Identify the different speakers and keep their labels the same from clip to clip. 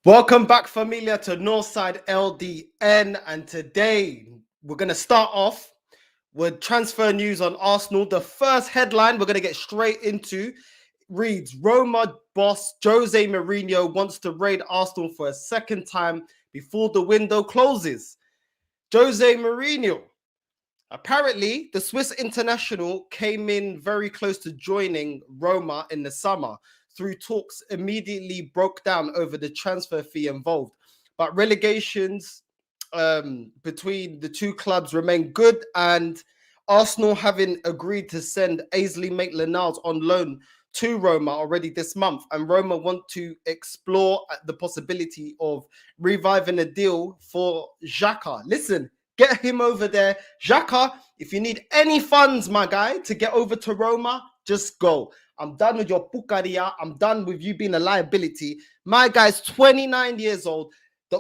Speaker 1: Welcome back, familia, to Northside LDN. And today we're going to start off with transfer news on Arsenal. The first headline we're going to get straight into reads Roma boss Jose Mourinho wants to raid Arsenal for a second time before the window closes. Jose Mourinho. Apparently, the Swiss international came in very close to joining Roma in the summer. Through talks immediately broke down over the transfer fee involved. But relegations between the two clubs remain good, and Arsenal having agreed to send Ainsley Maitland-Niles on loan to Roma already this month, and Roma want to explore the possibility of reviving a deal for Xhaka. Listen, get him over there. Xhaka, if you need any funds, my guy, to get over to Roma, just go. I'm done with your pucaria. I'm done with you being a liability. My guy's 29 years old.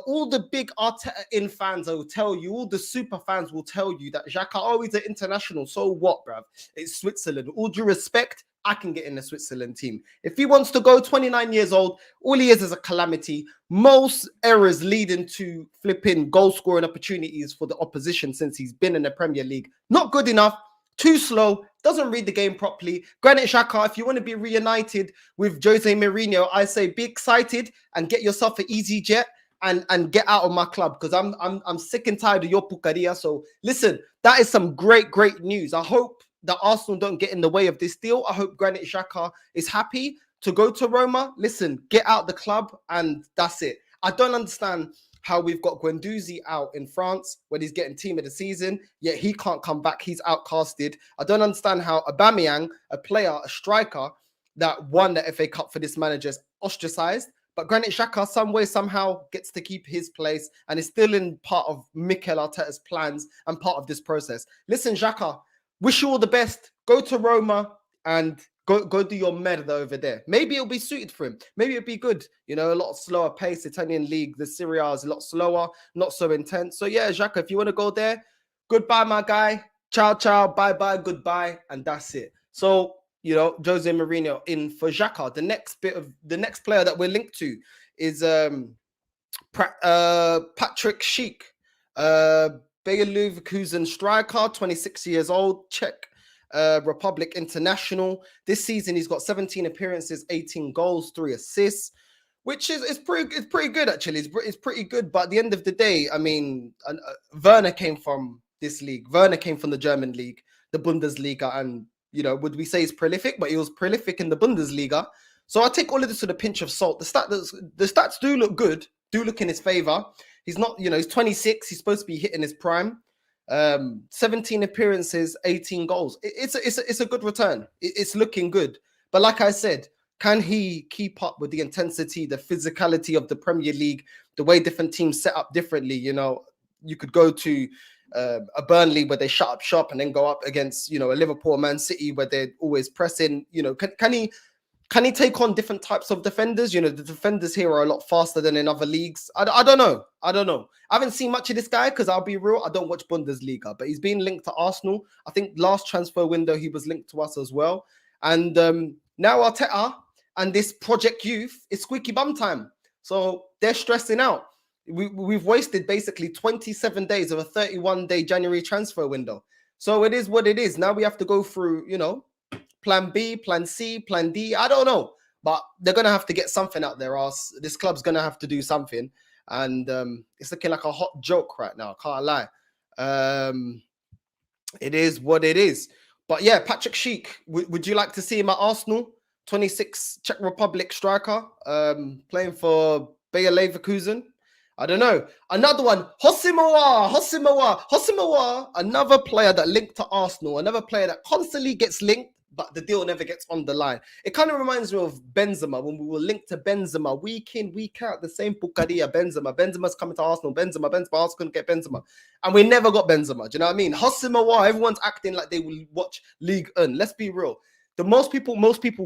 Speaker 1: All the big Arteta-in fans will tell you, all the super fans will tell you that Xhaka, oh, he's an international. So what, bruv? It's Switzerland. All due respect, I can get in the Switzerland team. If he wants to go 29 years old, all he is a calamity. Most errors leading to flipping goal scoring opportunities for the opposition since he's been in the Premier League. Not good enough. Too slow, doesn't read the game properly. Granit Xhaka, if you want to be reunited with Jose Mourinho, I say be excited and get yourself an easy jet and get out of my club, because I'm sick and tired of your pucaria. So listen, that is some great news. I hope that Arsenal don't get in the way of this deal. I hope Granit Xhaka is happy to go to Roma. Listen, get out the club and that's it. I don't understand how we've got Guendouzi out in France when he's getting team of the season, yet he can't come back. He's outcasted. I don't understand how Aubameyang, a player, a striker that won the FA Cup for this manager, is ostracized. But Granit Xhaka, some way, somehow gets to keep his place and is still in part of Mikel Arteta's plans and part of this process. Listen, Xhaka, wish you all the best. Go to Roma and go do your merda over there. Maybe it'll be suited for him. Maybe it'll be good. You know, a lot slower pace. Italian league, the Serie A is a lot slower, not so intense. So yeah, Xhaka, if you want to go there, goodbye, my guy. Ciao, ciao, bye-bye, goodbye, and that's it. So, you know, Jose Mourinho in for Xhaka. The next player that we're linked to is Patrik Schick, Bayer Leverkusen striker, 26 years old, Czech Republic international. This season he's got 17 appearances, 18 goals, 3 assists, which is pretty good actually. It's pretty good. But at the end of the day, I mean, Werner came from this league. Werner came from the German league, the Bundesliga, and you know, would we say he's prolific? But he was prolific in the Bundesliga. So I take all of this with a pinch of salt. The stats do look good, do look in his favor. He's not, you know, he's 26. He's supposed to be hitting his prime. 17 appearances, 18 goals. It's a good return. It's looking good. But like I said, can he keep up with the intensity, the physicality of the Premier League, the way different teams set up differently? You know, you could go to a Burnley where they shut up shop and then go up against, you know, a Liverpool, Man City where they're always pressing. You know, can he take on different types of defenders? You know, the defenders here are a lot faster than in other leagues. I don't know. I haven't seen much of this guy because I'll be real, I don't watch Bundesliga, but he's been linked to Arsenal. I think last transfer window he was linked to us as well. And now Arteta and this Project Youth is squeaky bum time. So they're stressing out. We've wasted basically 27 days of a 31-day January transfer window. So it is what it is. Now we have to go through, you know, plan B, plan C, plan D. I don't know. But they're going to have to get something out their ass. This club's going to have to do something. And it's looking like a hot joke right now. Can't lie. It is what it is. But yeah, Patrik Schick, would you like to see him at Arsenal? 26 Czech Republic striker, playing for Bayer Leverkusen. I don't know. Another one, Hosimoa, another player that linked to Arsenal, another player that constantly gets linked, but the deal never gets on the line. It kind of reminds me of Benzema, when we were linked to Benzema week in, week out, the same pucaria, Benzema's coming to Arsenal, Arsenal couldn't get Benzema. And we never got Benzema, do you know what I mean? Hosimoa, everyone's acting like they will watch Ligue 1. Let's be real. The most people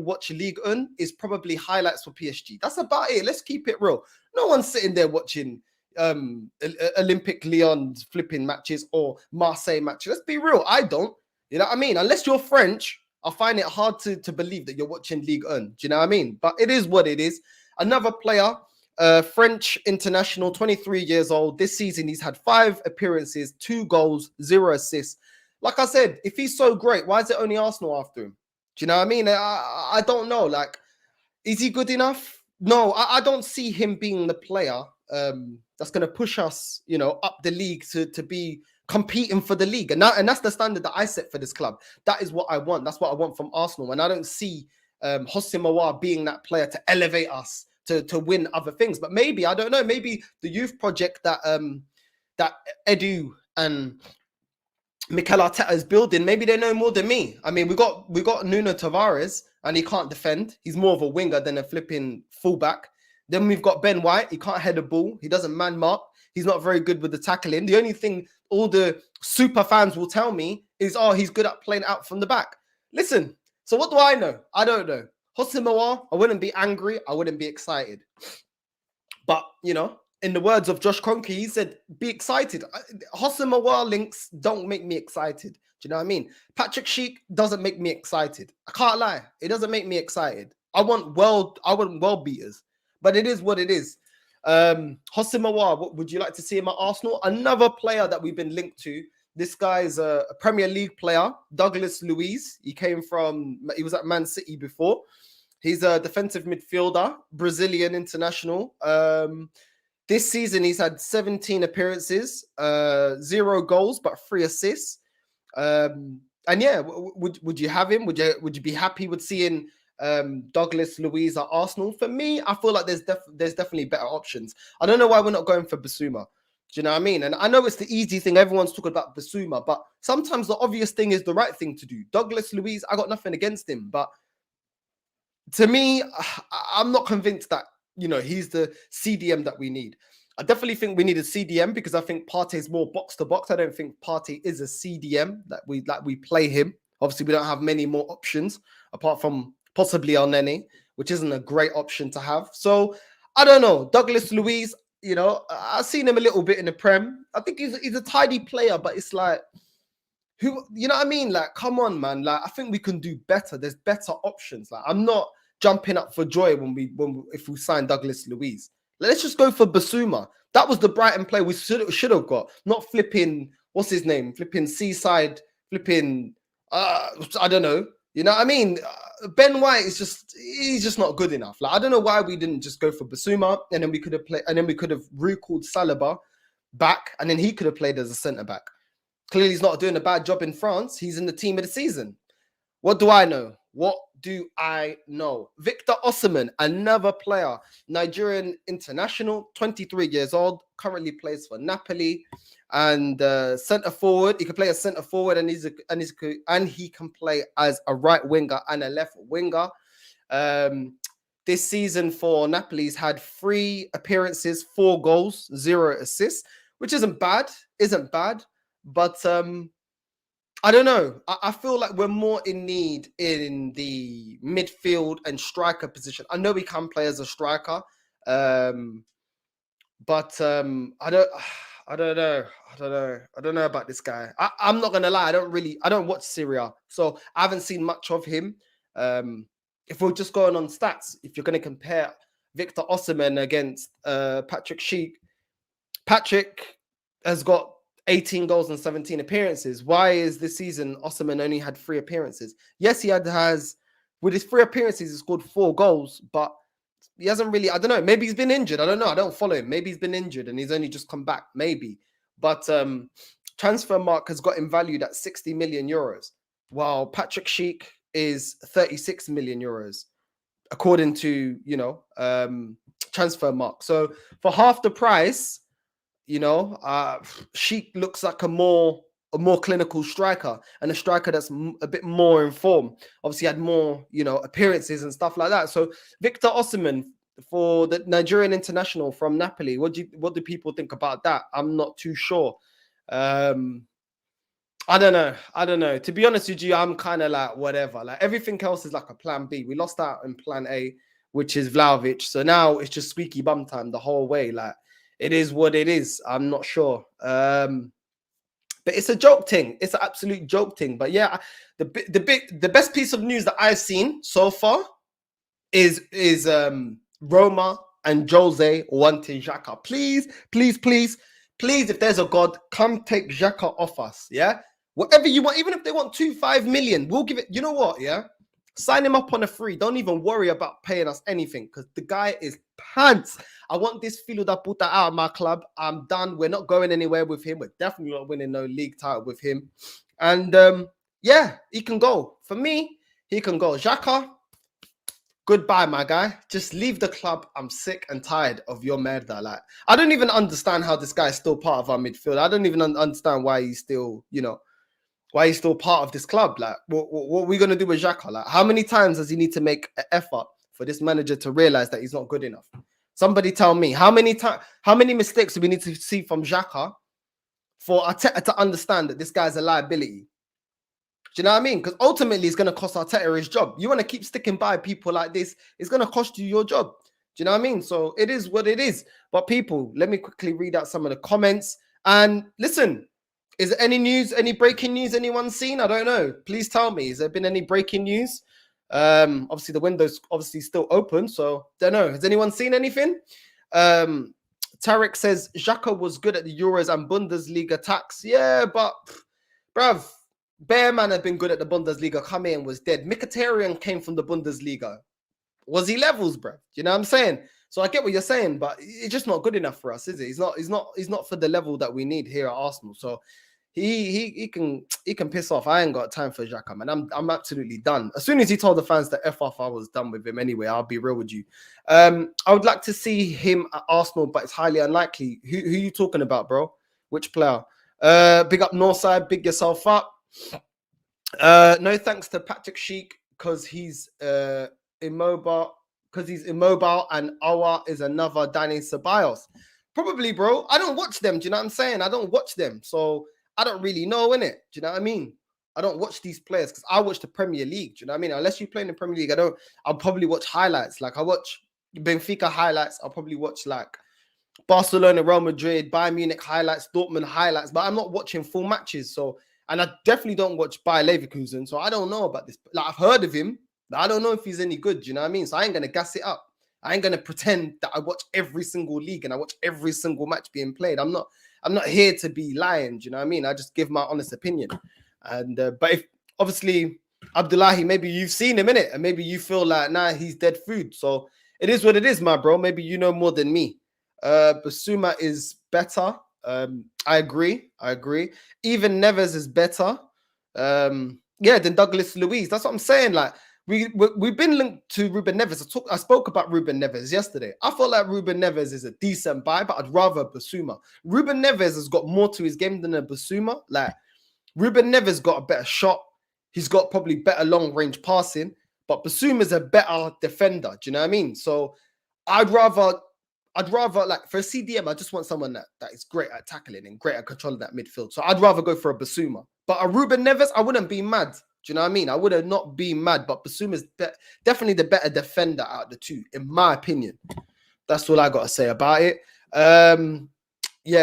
Speaker 1: watch Ligue 1 is probably highlights for PSG. That's about it. Let's keep it real. No one's sitting there watching Olympic Lyon flipping matches or Marseille matches. Let's be real. I don't. You know what I mean? Unless you're French, I find it hard to believe that you're watching Ligue 1. Do you know what I mean? But it is what it is. Another player French international, 23 years old. This season, he's had 5 appearances, 2 goals, 0 assists. Like I said, if he's so great, why is it only Arsenal after him? Do you know what I mean? I don't know. Like, is he good enough? No, I don't see him being the player that's going to push us, up the league to be competing for the league. And that's the standard that I set for this club. That is what I want. That's what I want from Arsenal. And I don't see Ossiman being that player to elevate us to win other things. But maybe, I don't know, maybe the youth project that Edu and Mikel Arteta is building, maybe they know more than me. I mean, we got Nuno Tavares, and he can't defend. He's more of a winger than a flipping fullback. Then we've got Ben White. He can't head a ball. He doesn't man mark. He's not very good with the tackling. The only thing all the super fans will tell me is, oh, he's good at playing out from the back. Listen, so what do I know? I don't know. Ossiman, I wouldn't be angry. I wouldn't be excited. But, in the words of Josh Kroenke, he said, be excited. Ossiman links don't make me excited. Do you know what I mean? Patrik Schick doesn't make me excited. I can't lie. It doesn't make me excited. I want world beaters. But it is what it is. Ossiman, what would you like to see him at Arsenal? Another player that we've been linked to. This guy's a Premier League player, Douglas Louise. He was at Man City before. He's a defensive midfielder, Brazilian international. This season, he's had 17 appearances, 0 goals, but 3 assists. And yeah, would you have him? Would you be happy with seeing Douglas Louise at Arsenal? For me, I feel like there's definitely better options. I don't know why we're not going for Bissouma. Do you know what I mean? And I know it's the easy thing. Everyone's talking about Bissouma, but sometimes the obvious thing is the right thing to do. Douglas Louise, I got nothing against him, but to me, I'm not convinced that he's the CDM that we need. I definitely think we need a CDM because I think Partey is more box to box. I don't think Partey is a CDM that we play him. Obviously, we don't have many more options apart from possibly Elneny, which isn't a great option to have. So I don't know. Douglas Louise, I've seen him a little bit in the Prem. I think he's a tidy player, but it's like, who, you know what I mean? Like, come on, man. Like, I think we can do better. There's better options. Like, I'm not jumping up for joy if we sign Douglas Louise. Let's just go for Bissouma. That was the Brighton play we should have got. Not flipping, what's his name? Flipping Seaside, flipping, I don't know. You know what I mean? Ben White he's just not good enough. Like, I don't know why we didn't just go for Bissouma and then we could have recalled Saliba back and then he could have played as a centre back. Clearly, he's not doing a bad job in France. He's in the team of the season. What do I know? Viktor Ossiman, another player, Nigerian international, 23 years old, currently plays for Napoli, and centre forward. He can play as centre forward, and he can play as a right winger and a left winger. This season for Napoli, he's had 3 appearances, 4 goals, 0 assists, which isn't bad. But I don't know. I feel like we're more in need in the midfield and striker position. I know we can play as a striker, but I don't know about this guy. I'm not gonna lie. I don't watch Syria, so I haven't seen much of him. If we're just going on stats, if you're going to compare Viktor Ossiman against Patrik Schick, Patrik has got 18 goals and 17 appearances. Why is this season Ossiman only had 3 appearances? Yes, he has with his 3 appearances, he scored 4 goals, but he hasn't really, I don't know, maybe he's been injured. I don't know. I don't follow him. Maybe he's been injured and he's only just come back, maybe. But transfer mark has got him valued at 60 million euros, while Patrik Schick is 36 million euros, according to, transfer mark. So for half the price, Schick looks like a more clinical striker and a striker that's a bit more informed. Obviously, had more, appearances and stuff like that. So Viktor Ossiman for the Nigerian international from Napoli. What do people think about that? I'm not too sure. I don't know. To be honest with you, I'm kind of like whatever. Like everything else is like a plan B. We lost out in plan A, which is Vlahovic. So now it's just squeaky bum time the whole way. Like, it is what it is. I'm not sure. But it's a joke thing. It's an absolute joke thing. But yeah, the best piece of news that I've seen so far is Roma and Jose wanting Xhaka. Please, please, please, please, if there's a God, come take Xhaka off us, yeah? Whatever you want, even if they want 5 million, we'll give it. You know what, yeah? Sign him up on a free. Don't even worry about paying us anything because the guy is pants. I want this filo da puta out of my club. I'm done. We're not going anywhere with him. We're definitely not winning no league title with him. And yeah, he can go. For me, he can go. Xhaka, goodbye, my guy. Just leave the club. I'm sick and tired of your merda. Like, I don't even understand how this guy is still part of our midfield. I don't even understand why he's still, why he's still part of this club. Like, what are we going to do with Xhaka? Like, how many times does he need to make an effort for this manager to realize that he's not good enough? Somebody tell me, how many mistakes do we need to see from Xhaka for Arteta to understand that this guy's a liability? Do you know what I mean? Because ultimately, it's going to cost Arteta his job. You want to keep sticking by people like this, it's going to cost you your job. Do you know what I mean? So it is what it is. But people, let me quickly read out some of the comments. And listen, is there any news, any breaking news anyone's seen? I don't know. Please tell me. Has there been any breaking news? Obviously, the window's obviously still open. So don't know. Has anyone seen anything? Tarek says, Xhaka was good at the Euros and Bundesliga tax. Yeah, but, bruv, Bearman had been good at the Bundesliga, come in, was dead. Mkhitaryan came from the Bundesliga. Was he levels, bro? You know what I'm saying? So I get what you're saying, but it's just not good enough for us, is it? He's not for the level that we need here at Arsenal. So he can piss off. I ain't got time for Xhaka, man. I'm absolutely done. As soon as he told the fans that F off, I was done with him anyway. I'll be real with you. I would like to see him at Arsenal, but it's highly unlikely. Who you talking about, bro? Which player? Big up Northside, big yourself up. No thanks to Patrik Schick because he's immobile. Because he's immobile, and Awa is another Danny Ceballos. Probably, bro. I don't watch them. Do you know what I'm saying? I don't watch them, so I don't really know, innit? Do you know what I mean? I don't watch these players because I watch the Premier League. Do you know what I mean? Unless you play in the Premier League, I'll probably watch highlights. Like I watch Benfica highlights. I'll probably watch like Barcelona, Real Madrid, Bayern Munich highlights, Dortmund highlights. But I'm not watching full matches. So, and I definitely don't watch Bayer Leverkusen. So I don't know about this. Like I've heard of him. I don't know if he's any good. Do you know what I mean? So I ain't going to gas it up. I ain't going to pretend that I watch every single league and I watch every single match being played. I'm not here to be lying. Do you know what I mean? I just give my honest opinion. And but if obviously Abdullahi, maybe you've seen him in it, and maybe you feel like he's dead food. So it is what it is, my bro. Maybe you know more than me. Basuma is better. I agree. Even Neves is better. Than Douglas Louise. That's what I'm saying. Like we've been linked to Ruben Neves. I spoke about Ruben Neves yesterday. I feel like Ruben Neves is a decent buy, but I'd rather Basuma. Ruben Neves has got more to his game than a Basuma. Like Ruben Neves got a better shot. He's got probably better long range passing, but Basuma is a better defender. Do you know what I mean? So I'd rather like for a CDM, I just want someone that is great at tackling and great at controlling that midfield. So I'd rather go for a Basuma. But a Ruben Neves, I wouldn't be mad. Do you know what I mean? I would have not been mad, but Basuma is definitely the better defender out of the two, in my opinion. That's all I got to say about it.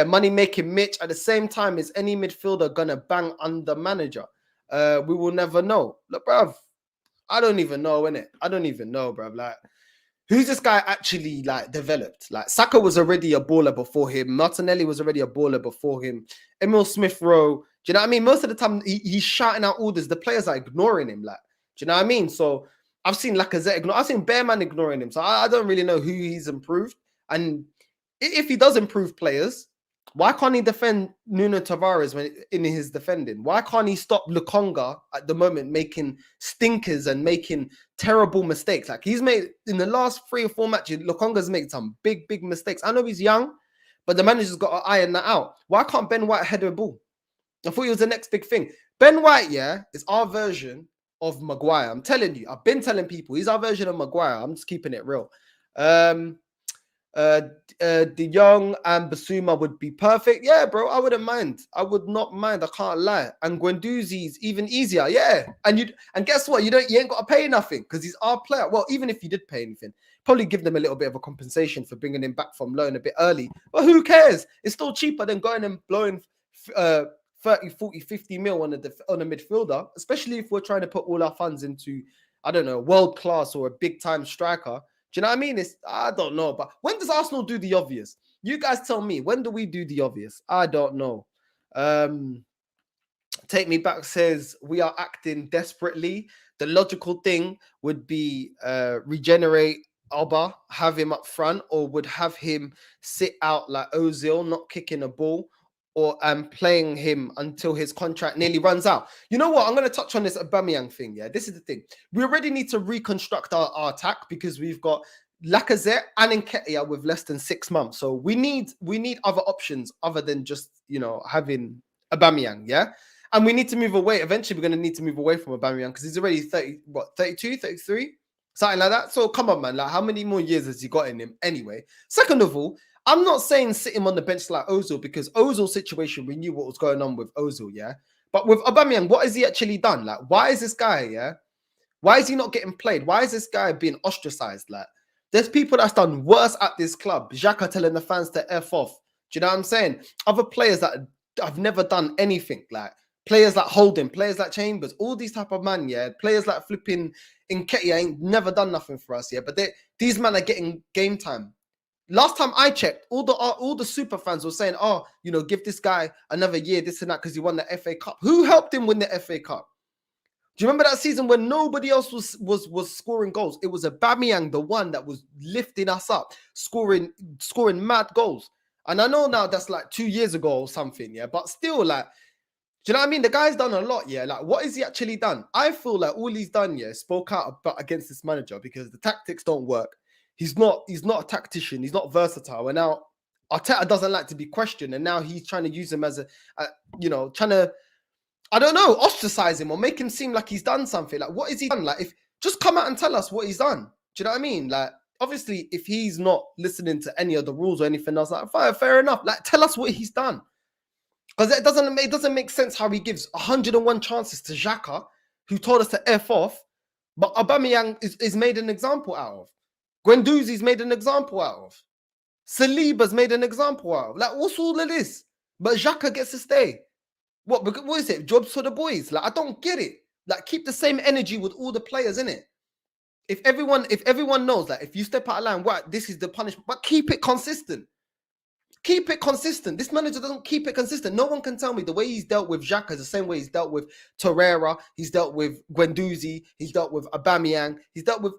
Speaker 1: Money making Mitch. At the same time, is any midfielder gonna bang under manager? We will never know. Look, bruv, I don't even know, innit? I don't even know, bruv. Like, who's this guy actually like developed? Like Saka was already a baller before him. Martinelli was already a baller before him. Emil Smith-Rowe. Do you know what I mean? Most of the time he's shouting out orders. The players are ignoring him. Like, do you know what I mean? So I've seen Lacazette ignore. I've seen Bearman ignoring him. So I don't really know who he's improved. And if he does improve players, why can't he defend Nuno Tavares when in his defending? Why can't he stop Lukonga at the moment making stinkers and making terrible mistakes? Like he's made in the last 3 or 4 matches, Lukonga's made some big mistakes. I know he's young, but the manager's got to iron that out. Why can't Ben White head a ball? I thought he was the next big thing. Ben White, is our version of Maguire. I'm telling you, I've been telling people he's our version of Maguire. I'm just keeping it real. De Jong and Basuma would be perfect. Yeah, bro, I wouldn't mind. I would not mind. I can't lie. And Guendouzi's even easier. Yeah, and guess what? You ain't got to pay nothing because he's our player. Well, even if you did pay anything, probably give them a little bit of a compensation for bringing him back from loan a bit early. But who cares? It's still cheaper than going and blowing 30, 40, 50 mil on a midfielder, especially if we're trying to put all our funds into, I don't know, world class or a big time striker. Do you know what I mean? I don't know. But when does Arsenal do the obvious? You guys tell me. When do we do the obvious? I don't know. Take Me Back says we are acting desperately. The logical thing would be regenerate Oba, have him up front, or would have him sit out like Ozil, not kicking a ball, or playing him until his contract nearly runs out. You know what? I'm going to touch on this Aubameyang thing. Yeah, this is the thing. We already need to reconstruct our attack because we've got Lacazette and Nketiah with less than 6 months. So we need other options other than just having Aubameyang. Yeah. And we need to move away. Eventually, we're going to need to move away from Aubameyang because he's already 32, 33? Something like that. So come on, man. Like, how many more years has he got in him anyway? Second of all, I'm not saying sit him on the bench like Ozil because Ozil's situation, we knew what was going on with Ozil, yeah? But with Aubameyang, what has he actually done? Like, why is this guy, yeah? Why is he not getting played? Why is this guy being ostracized? Like, there's people that's done worse at this club. Xhaka telling the fans to F off. Do you know what I'm saying? Other players that have never done anything, like, players like Holden, players like Chambers, all these type of man, yeah. Players like flipping Nketiah ain't never done nothing for us, yeah. But these men are getting game time. Last time I checked, all the super fans were saying, "Oh, give this guy another year, this and that, because he won the FA Cup." Who helped him win the FA Cup? Do you remember that season when nobody else was scoring goals? It was Aubameyang, the one that was lifting us up, scoring mad goals. And I know now that's like 2 years ago or something, yeah. But still, like, do you know what I mean? The guy's done a lot, yeah. Like, what has he actually done? I feel like all he's done, yeah, spoke out against this manager because the tactics don't work. He's not a tactician. He's not versatile. And now Arteta doesn't like to be questioned. And now he's trying to use him as trying to, I don't know, ostracize him or make him seem like he's done something. Like, what has he done? Like, just come out and tell us what he's done. Do you know what I mean? Like, obviously, if he's not listening to any of the rules or anything else, like, fair enough. Like, tell us what he's done. Because it doesn't make sense how he gives 101 chances to Xhaka, who told us to F off, but Aubameyang is made an example out of. Guendouzi's made an example out of. Saliba's made an example out of. Like, what's all of this? But Xhaka gets to stay. What is it? Jobs for the boys? Like, I don't get it. Like, keep the same energy with all the players, innit? If everyone knows that if you step out of line, what this is the punishment, but keep it consistent. Keep it consistent. This manager doesn't keep it consistent. No one can tell me the way he's dealt with Xhaka is the same way he's dealt with Torreira, he's dealt with Guendouzi, he's dealt with Aubameyang, he's dealt with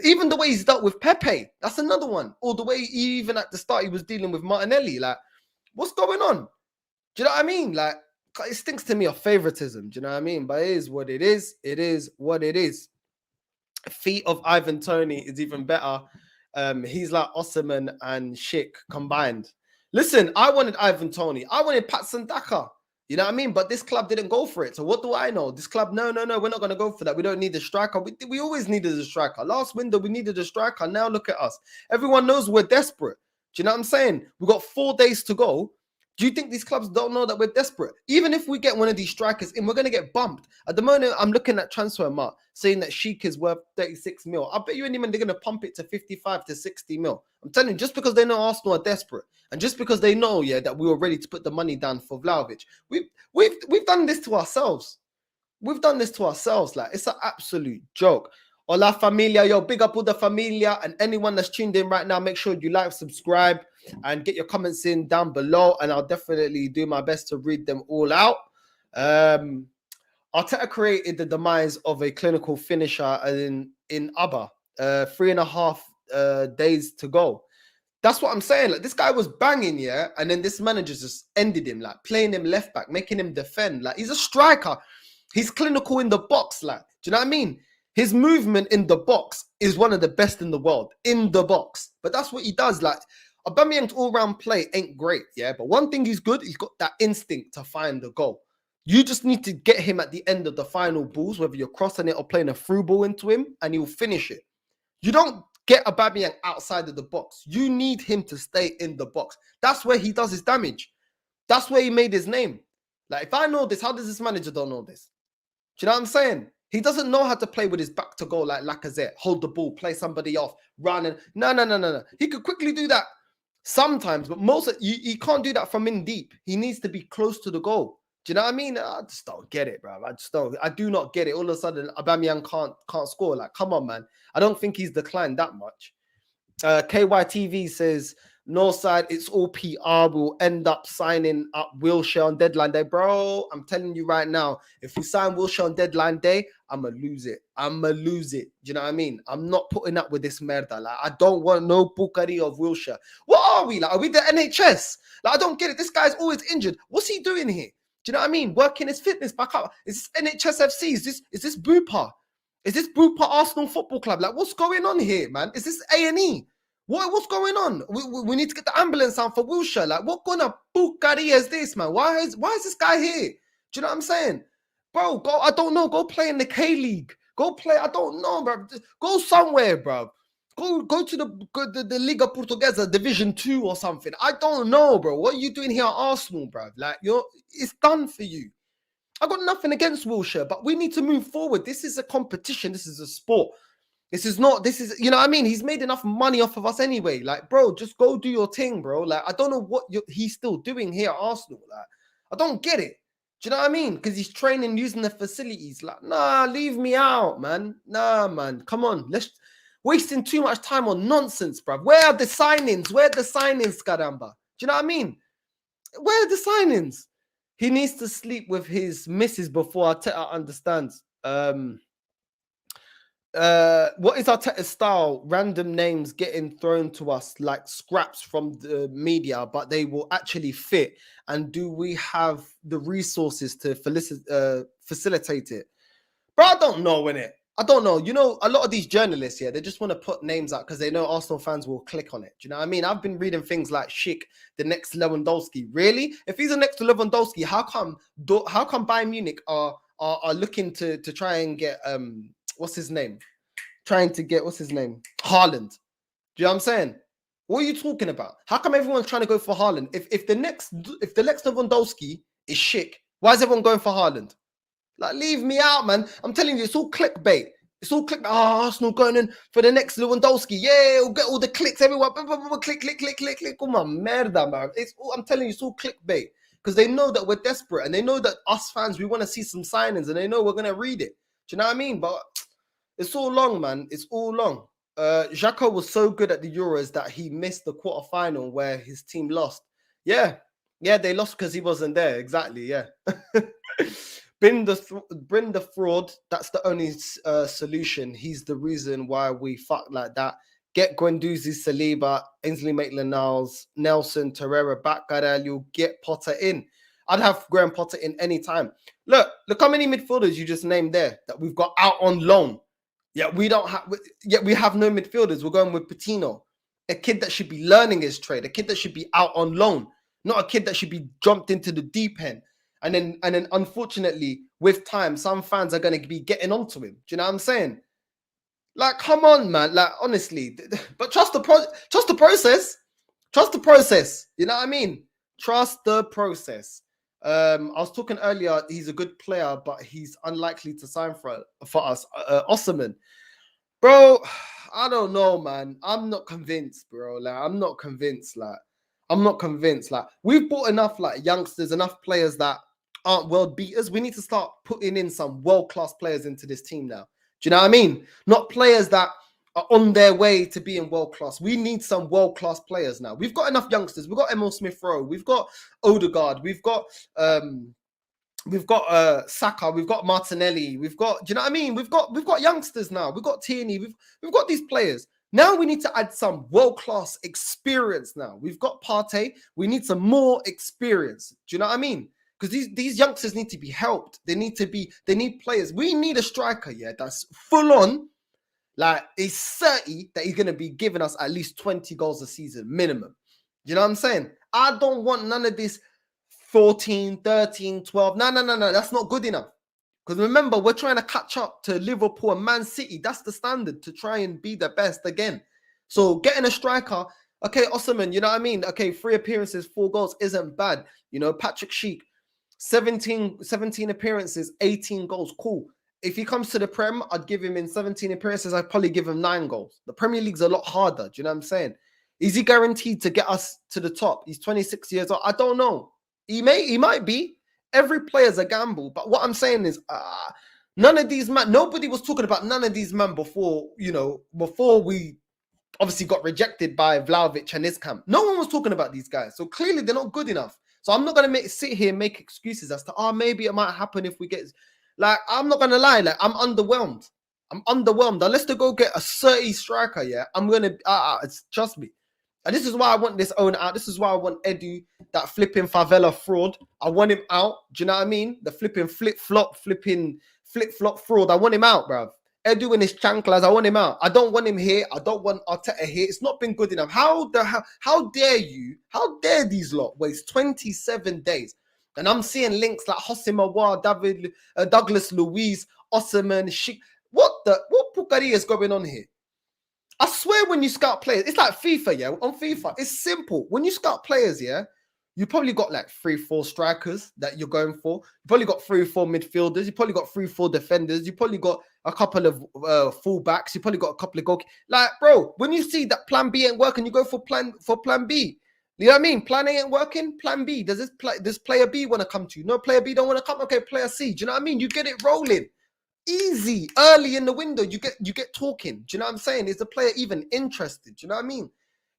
Speaker 1: even the way he's dealt with Pepe. That's another one. Or the way even at the start he was dealing with Martinelli. Like, what's going on? Do you know what I mean? Like, it stinks to me of favoritism. Do you know what I mean? But it is what it is. It is what it is. Feet of Ivan Toney is even better. He's like Ossiman and Schick combined. Listen, I wanted Ivan Toney. I wanted Patson Daka. You know what I mean? But this club didn't go for it. So what do I know? This club, no, we're not going to go for that. We don't need a striker. We always needed a striker. Last window, we needed a striker. Now look at us. Everyone knows we're desperate. Do you know what I'm saying? We've got 4 days to go. Do you think these clubs don't know that we're desperate? Even if we get one of these strikers in, we're going to get bumped. At the moment, I'm looking at transfer mark saying that Schick is worth 36 mil. I bet you anyone they're going to pump it to 55 to 60 mil. I'm telling you, just because they know Arsenal are desperate and just because they know, yeah, that we were ready to put the money down for Vlahovic, we've done this to ourselves. We've done this to ourselves. Like, it's an absolute joke. Hola familia, yo, big up all the familia and anyone that's tuned in right now. Make sure you like, subscribe, and get your comments in down below, and I'll definitely do my best to read them all out. Arteta created the demise of a clinical finisher in Abba. 3.5 days to go. That's what I'm saying. Like, this guy was banging, yeah, and then this manager just ended him, like playing him left back, making him defend. Like, he's a striker. He's clinical in the box. Like, do you know what I mean? His movement in the box is one of the best in the world, in the box. But that's what he does. Like, Aubameyang's all-round play ain't great, yeah? But one thing he's good, he's got that instinct to find the goal. You just need to get him at the end of the final balls, whether you're crossing it or playing a through ball into him, and he'll finish it. You don't get Aubameyang outside of the box. You need him to stay in the box. That's where he does his damage. That's where he made his name. Like, if I know this, how does this manager don't know this? Do you know what I'm saying? He doesn't know how to play with his back to goal like Lacazette. Hold the ball, play somebody off, run. And no. He could quickly do that sometimes, but he can't do that from in deep. He needs to be close to the goal. Do you know what I mean? I just don't get it, bro. I do not get it. All of a sudden, Aubameyang can't score. Like, come on, man. I don't think he's declined that much. KYTV says, Northside, it's all PR. We'll end up signing up Wilshere on deadline day. Bro, I'm telling you right now, if we sign Wilshere on deadline day, I'm going to lose it. Do you know what I mean? I'm not putting up with this merda. Like, I don't want no Bukari of Wilshere. What are we? Like, are we the NHS? Like, I don't get it. This guy's always injured. What's he doing here? Do you know what I mean? Working his fitness back up. Is this NHSFC? Is this Bupa? Is this Bupa Arsenal Football Club? Like, what's going on here, man? Is this A&E? What's going on? We need to get the ambulance out for Wilshere. Like, what kind of Bukari is this, man? Why is this guy here? Do you know what I'm saying? Bro, go, I don't know. Go play in the K-League. Go play, I don't know, bro. Go somewhere, bro. Go to the Liga Portuguesa Division 2 or something. I don't know, bro. What are you doing here at Arsenal, bro? Like, it's done for you. I got nothing against Wilshere, but we need to move forward. This is a competition. This is a sport. This is, you know what I mean? He's made enough money off of us anyway. Like, bro, just go do your thing, bro. Like, I don't know what he's still doing here at Arsenal. Like, I don't get it. Do you know what I mean? Because he's training using the facilities. Like, nah, leave me out, man. Nah, man. Come on. Wasting too much time on nonsense, bruv. Where are the signings? Where are the signings, caramba? Do you know what I mean? Where are the signings? He needs to sleep with his missus before Arteta understands. What is Arteta's style? Random names getting thrown to us like scraps from the media, but they will actually fit. And do we have the resources to facilitate it? Bro, I don't know, innit? I don't know. You know, a lot of these journalists, yeah, they just want to put names out because they know Arsenal fans will click on it. Do you know what I mean? I've been reading things like Schick, the next Lewandowski. Really? If he's the next to Lewandowski, how come Bayern Munich are looking to try and get what's his name? Haaland. Do you know what I'm saying? What are you talking about? How come everyone's trying to go for Haaland? If the next Lewandowski is Schick, why is everyone going for Haaland? Like, leave me out, man. I'm telling you, it's all clickbait. It's all clickbait. Oh, Arsenal going in for the next Lewandowski. Yeah, we'll get all the clicks everywhere. Click. Come on, merda, man. I'm telling you, it's all clickbait. Because they know that we're desperate. And they know that us fans, we want to see some signings. And they know we're going to read it. Do you know what I mean? But it's all long, man. It's all long. Xhaka was so good at the Euros that he missed the quarterfinal where his team lost. Yeah, they lost because he wasn't there. Exactly, yeah. Bring the fraud. That's the only solution. He's the reason why we fuck like that. Get Guendouzi, Saliba, Ainsley Maitland-Niles, Nelson, Torreira back, Garel. You'll get Potter in. I'd have Graham Potter in any time. Look how many midfielders you just named there that we've got out on loan. Yeah, we have no midfielders. We're going with Patino, a kid that should be learning his trade, a kid that should be out on loan, not a kid that should be jumped into the deep end. And then unfortunately, with time, some fans are going to be getting onto him. Do you know what I'm saying? Like, come on, man. Like, honestly, but trust the process. Trust the process. You know what I mean? Trust the process. I was talking earlier. He's a good player, but he's unlikely to sign for us. Ossiman, bro. I don't know, man. I'm not convinced, bro. Like, I'm not convinced. Like, we've bought enough like youngsters, enough players that aren't world beaters. We need to start putting in some world-class players into this team now. Do you know what I mean? Not players that are on their way to being world-class. We need some world-class players now. We've got enough youngsters. We've got Emil Smith-Rowe. We've got Odegaard. We've got Saka. We've got Martinelli. We've got, do you know what I mean? We've got youngsters now. We've got Tierney. We've got these players. Now we need to add some world-class experience now. We've got Partey. We need some more experience. Do you know what I mean? Because these youngsters need to be helped. They need players. We need a striker, yeah, that's full on. Like, it's certain that he's going to be giving us at least 20 goals a season, minimum. You know what I'm saying? I don't want none of this 14, 13, 12. No. That's not good enough. Because remember, we're trying to catch up to Liverpool and Man City. That's the standard to try and be the best again. So getting a striker, okay, Ossiman, you know what I mean? Okay, 3 appearances, 4 goals isn't bad. You know, Patrik Schick, 17 appearances, 18 goals. Cool. If he comes to the Prem, I'd give him in 17 appearances, I'd probably give him 9 goals. The Premier League's a lot harder. Do you know what I'm saying? Is he guaranteed to get us to the top? He's 26 years old. I don't know. He might be. Every player's a gamble. But what I'm saying is, none of these men, nobody was talking about none of these men before, before we obviously got rejected by Vlahovic and his camp. No one was talking about these guys. So clearly they're not good enough. So I'm not going to sit here and make excuses as to, maybe it might happen if we get, like, I'm not going to lie. Like, I'm underwhelmed. Unless they go get a 30 striker, yeah, I'm going to, trust me. And this is why I want this owner out. This is why I want Edu, that flipping favela fraud. I want him out. Do you know what I mean? The flipping flip-flop fraud. I want him out, bruv. Edu and his chanclas, I want him out. I don't want him here. I don't want Arteta here. It's not been good enough. How dare you? How dare these lot waste 27 days? And I'm seeing links like Ossiman, Douglas, Louise, Ossiman, Schick. What Pukari is going on here? I swear when you scout players, it's like FIFA, yeah? On FIFA, it's simple. When you scout players, yeah, you probably got like 3-4 strikers that you're going for. You probably got 3-4 midfielders. You probably got 3-4 defenders. You probably got a couple of fullbacks. You probably got a couple of goalkeepers. Like, bro, when you see that plan B ain't working, you go for plan B. You know what I mean? Plan A ain't working. Plan B. Does player B want to come to you? No, player B don't want to come. Okay, player C. Do you know what I mean? You get it rolling. Easy, early in the window, you get talking. Do you know what I'm saying? Is the player even interested? Do you know what I mean?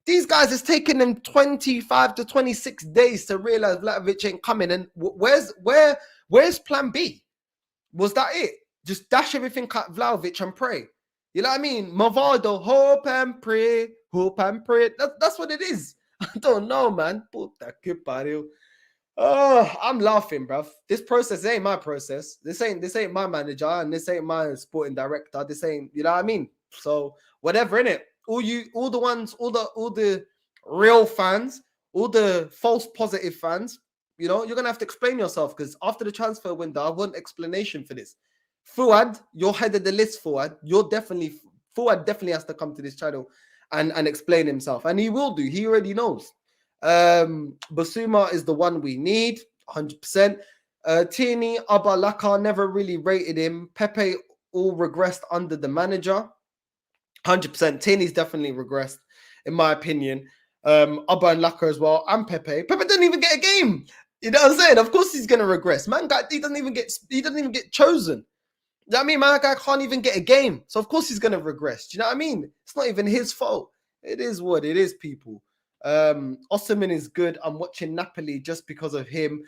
Speaker 1: These guys, it's taking them 25 to 26 days to realize Vlahovic ain't coming. And where's plan B? Was that it? Just dash everything at Vlahovic and pray. You know what I mean? Movado, hope and pray. That's what it is. I don't know, man. Puta que pariu. Oh, I'm laughing, bruv. This process ain't my process. This ain't my manager, and this ain't my sporting director. This ain't, you know what I mean? So whatever, innit? All the real fans, all the false positive fans, you're gonna have to explain yourself, because after the transfer window, I want explanation for this. Fuad, you're head of the list, Fuad. Fuad definitely has to come to this channel and explain himself, and he will do. He already knows. Basuma is the one we need, 100%. Tierney, Abalaka, never really rated him. Pepe all regressed under the manager, 100%. Tierney's definitely regressed, in my opinion. Abba and Laka as well, and Pepe. Pepe didn't even get a game. You know what I'm saying? Of course he's gonna regress. Man, he doesn't even get chosen. You know what I mean? My guy can't even get a game. So of course he's gonna regress. Do you know what I mean? It's not even his fault. It is what it is, people. Ossiman is good. I'm watching Napoli just because of him.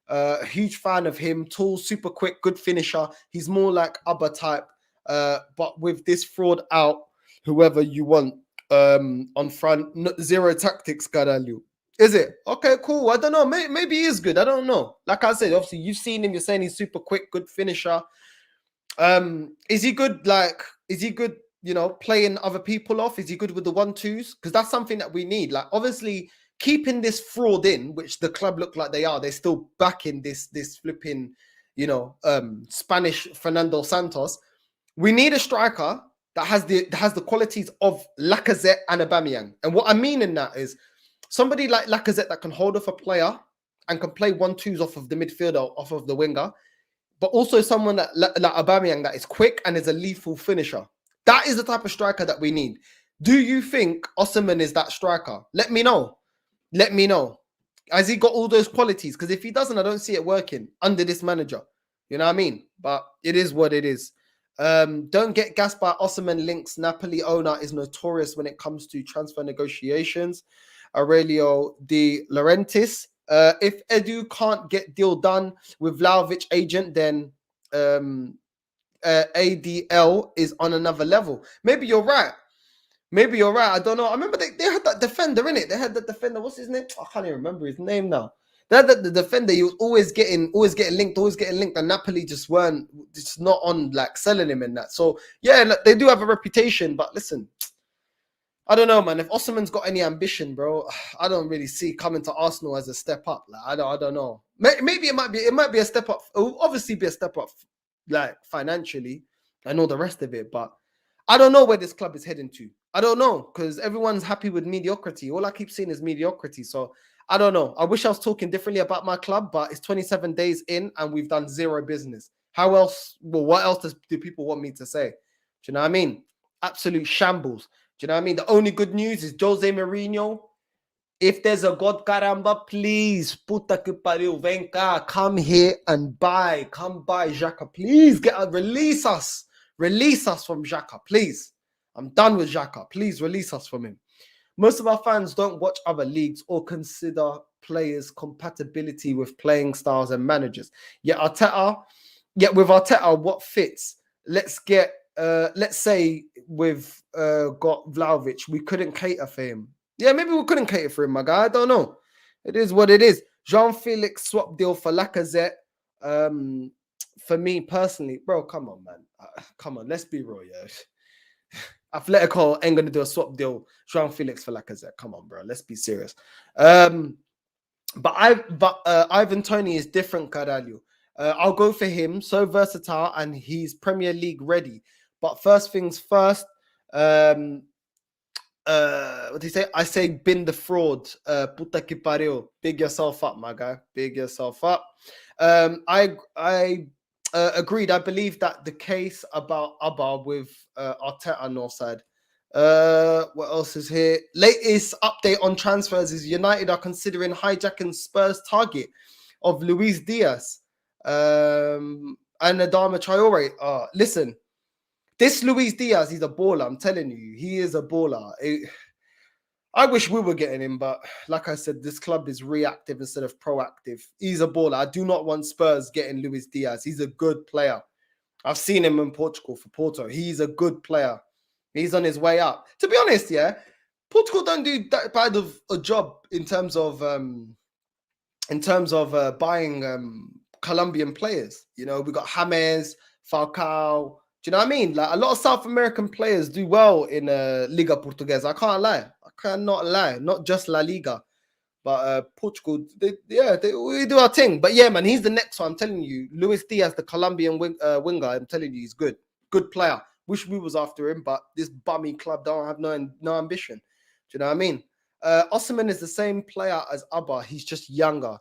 Speaker 1: A huge fan of him. Tall, super quick, good finisher. He's more like Abba type. But with this fraud out, whoever you want on front, zero tactics, Garalu. Is it? Okay, cool. I don't know. Maybe he is good. I don't know. Like I said, obviously you've seen him. You're saying he's super quick, good finisher. Is he good? Is he good? Playing other people off? Is he good with the 1-2s? Because that's something that we need. Like, obviously, keeping this fraud in, which the club look like they are, they're still backing this flipping, Spanish Fernando Santos. We need a striker that has the qualities of Lacazette and Aubameyang. And what I mean in that is somebody like Lacazette that can hold off a player and can play 1-2s off of the midfielder, off of the winger, but also someone like Aubameyang that is quick and is a lethal finisher. That is the type of striker that we need. Do you think Ossiman is that striker? Let me know. Has he got all those qualities? Because if he doesn't, I don't see it working under this manager. You know what I mean? But it is what it is. Don't get gassed by Ossiman links. Napoli owner is notorious when it comes to transfer negotiations. Aurelio De Laurentiis. If Edu can't get deal done with Vlahovic agent, then ADL is on another level. Maybe you're right. I don't know. I remember they had that defender in it. They had that defender. What's his name? I can't even remember his name now. They had the defender. He was always getting linked. And Napoli just not on like selling him in that. So yeah, look, they do have a reputation. But listen, I don't know, man. If Ossiman's got any ambition, bro, I don't really see coming to Arsenal as a step up. Like, I don't know. Maybe it might be a step up. It will obviously be a step up, like financially and all the rest of it. But I don't know where this club is heading to. I don't know, because everyone's happy with mediocrity. All I keep seeing is mediocrity. So I don't know. I wish I was talking differently about my club, but it's 27 days in and we've done zero business. How else? Well, what else do people want me to say? Do you know what I mean? Absolute shambles. Do you know what I mean? The only good news is Jose Mourinho If there's a God caramba, please, puta que pariu, vem cá, come here and buy. Come buy Xhaka. Please release us. Release us from Xhaka, please. I'm done with Xhaka. Please release us from him. Most of our fans don't watch other leagues or consider players' compatibility with playing styles and managers. Yet with Arteta, what fits? Let's say with got Vlahovic, we couldn't cater for him. Yeah, maybe we couldn't cater for him, my guy. I don't know. It is what it is. Jean-Felix swap deal for Lacazette. For me personally, bro, come on, man. Come on, let's be real, yeah. Atletico ain't gonna do a swap deal. Jean-Felix for Lacazette. Come on, bro. Let's be serious. But Ivan Toney is different, Carvalho. I'll go for him. So versatile, and he's Premier League ready. But first things first. What do you say? I say bin the fraud. Puta que pariu. Big yourself up, my guy. Big yourself up. I agreed. I believe that the case about Abba with Arteta Northside. What else is here? Latest update on transfers is United are considering hijacking Spurs target of Luis Diaz and Adama Traore. Listen, this Luis Diaz, he's a baller. I'm telling you, he is a baller. I wish we were getting him, but like I said, this club is reactive instead of proactive. He's a baller. I do not want Spurs getting Luis Diaz. He's a good player. I've seen him in Portugal for Porto. He's a good player. He's on his way up. To be honest, yeah, Portugal don't do that bad of a job in terms of buying Colombian players. You know, we got James, Falcao. Do you know what I mean? Like a lot of South American players do well in Liga Portuguesa. I can't lie. I cannot lie. Not just La Liga, but Portugal. We do our thing. But yeah, man, he's the next one. I'm telling you, Luis Diaz, the Colombian winger. I'm telling you, he's good. Good player. Wish we was after him, but this bummy club don't have no ambition. Do you know what I mean? Ossiman is the same player as Abba. He's just younger.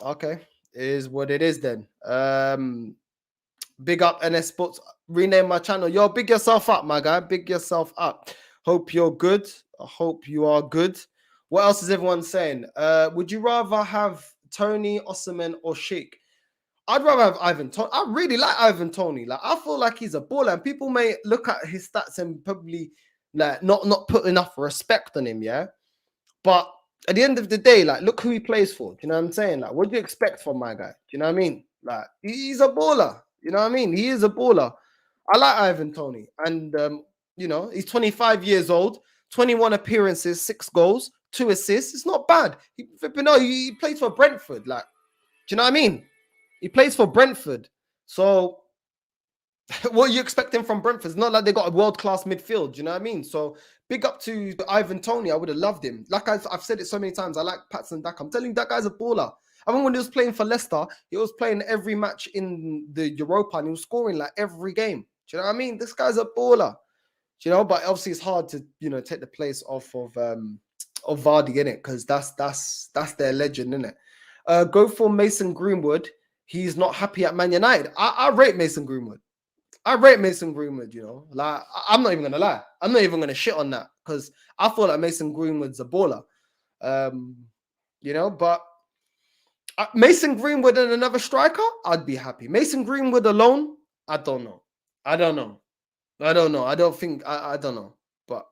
Speaker 1: Okay, is what it is then. Big up NS Sports. Rename my channel. Yo, big yourself up, my guy. Big yourself up. Hope you're good. I hope you are good. What else is everyone saying? Would you rather have Tony, Ossiman, or Schick? I'd rather have Ivan Toney. I really like Ivan Toney. Like, I feel like he's a baller, and people may look at his stats and probably like not put enough respect on him, yeah. But at the end of the day, like, look who he plays for. Do you know what I'm saying? Like, what do you expect from my guy? Do you know what I mean? Like, he's a baller. You know what I mean? He is a baller. I like Ivan Toney, and you know, he's 25 years old, 21 appearances, 6 goals, 2 assists. It's not bad. He plays for Brentford. Like, do you know what I mean? He plays for Brentford. So what are you expecting from Brentford? It's not like they got a world-class midfield. Do you know what I mean? So big up to Ivan Toney. I would have loved him. Like I've said it so many times. I like Patson Daka. I'm telling you, that guy's a baller. I mean, when he was playing for Leicester, he was playing every match in the Europa and he was scoring like every game. Do you know what I mean? This guy's a baller. Do you know? But obviously it's hard to, you know, take the place off of Vardy, innit? Because that's their legend, innit? Go for Mason Greenwood. He's not happy at Man United. I rate Mason Greenwood. You know. Like, I'm not even going to lie. I'm not even going to shit on that because I feel like Mason Greenwood's a baller. You know, but Mason Greenwood and another striker, I'd be happy. Mason Greenwood alone, I don't know. I don't know. I don't know. But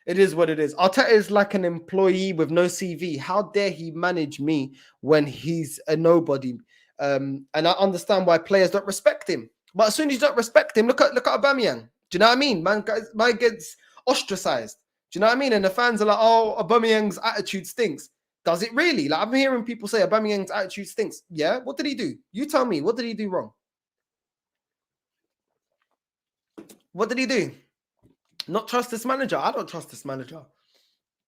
Speaker 1: it is what it is. Arteta is like an employee with no CV. How dare he manage me when he's a nobody? And I understand why players don't respect him. But as soon as you don't respect him, look at Aubameyang. Do you know what I mean? Man gets ostracized. Do you know what I mean? And the fans are like, oh, Aubameyang's attitude stinks. Does it really? Like, I'm hearing people say Aubameyang's attitude stinks. Yeah? What did he do? You tell me. What did he do wrong? What did he do? Not trust this manager. I don't trust this manager.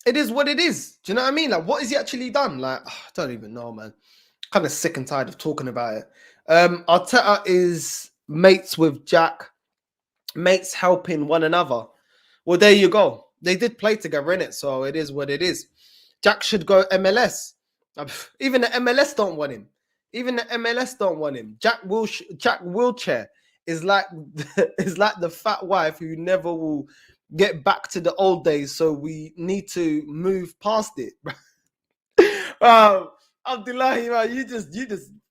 Speaker 1: It is what it is. Do you know what I mean? Like, what has he actually done? Like, I don't even know, man. Kind of sick and tired of talking about it. Arteta is mates with Jack. Mates helping one another. Well, there you go. They did play together, innit? So it is what it is. Jack should go MLS. Even the MLS don't want him. Jack Wilshere is like the fat wife who never will get back to the old days. So we need to move past it. Abdullahi, man, you just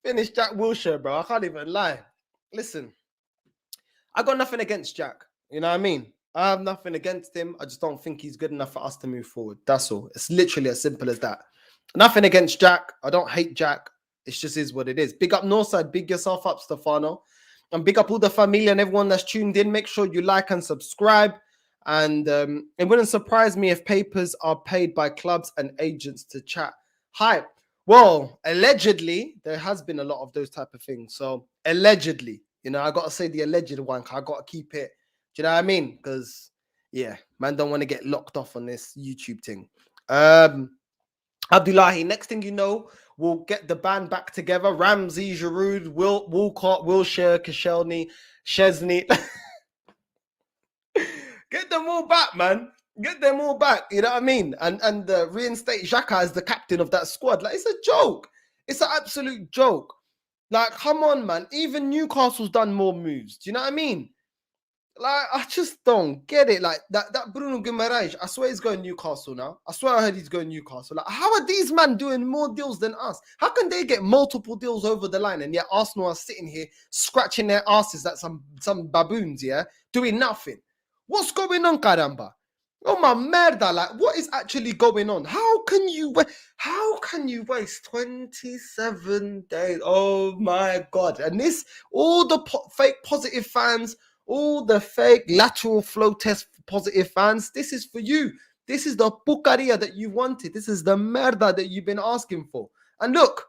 Speaker 1: finished Jack Wilshere, bro. I can't even lie. Listen, I got nothing against Jack. You know what I mean? I have nothing against him. I just don't think he's good enough for us to move forward. That's all. It's literally as simple as that. Nothing against Jack. I don't hate Jack. It just is what it is. Big up Northside. Big yourself up, Stefano. And big up all the family and everyone that's tuned in. Make sure you like and subscribe. And it wouldn't surprise me if papers are paid by clubs and agents to chat hype. Well, allegedly, there has been a lot of those type of things. So allegedly, you know, I got to say the alleged one. I got to keep it. Do you know what I mean? Because, yeah, man don't want to get locked off on this YouTube thing. Abdullahi, next thing you know, we'll get the band back together. Ramsey, Giroud, Walcott, Wilshere, Koscielny, Szczesny. Get them all back, man. Get them all back. You know what I mean? And reinstate Xhaka as the captain of that squad. Like, it's a joke. It's an absolute joke. Like, come on, man. Even Newcastle's done more moves. Do you know what I mean? Like, I just don't get it. Like, that Bruno Guimaraes, I swear he's going Newcastle now. I swear I heard he's going Newcastle. Like, how are these men doing more deals than us? How can they get multiple deals over the line and yet Arsenal are sitting here scratching their asses like some baboons, yeah? Doing nothing. What's going on, caramba? Oh my merda, like what is actually going on? How can you waste 27 days? Oh my god. And this, all the fake positive fans, all the fake lateral flow test positive fans, this is for you. This is the pucaria that you wanted. This is the merda that you've been asking for. And look,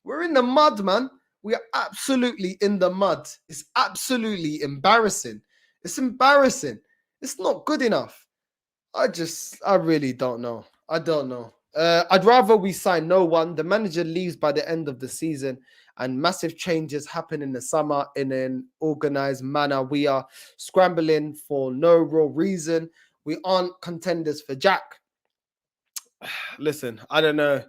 Speaker 1: we're in the mud, man. We are absolutely in the mud. It's absolutely embarrassing. It's embarrassing. It's not good enough. I really don't know. I don't know. I'd rather we sign no one. The manager leaves by the end of the season and massive changes happen in the summer in an organized manner. We are scrambling for no real reason. We aren't contenders for Jack. Listen, I don't know.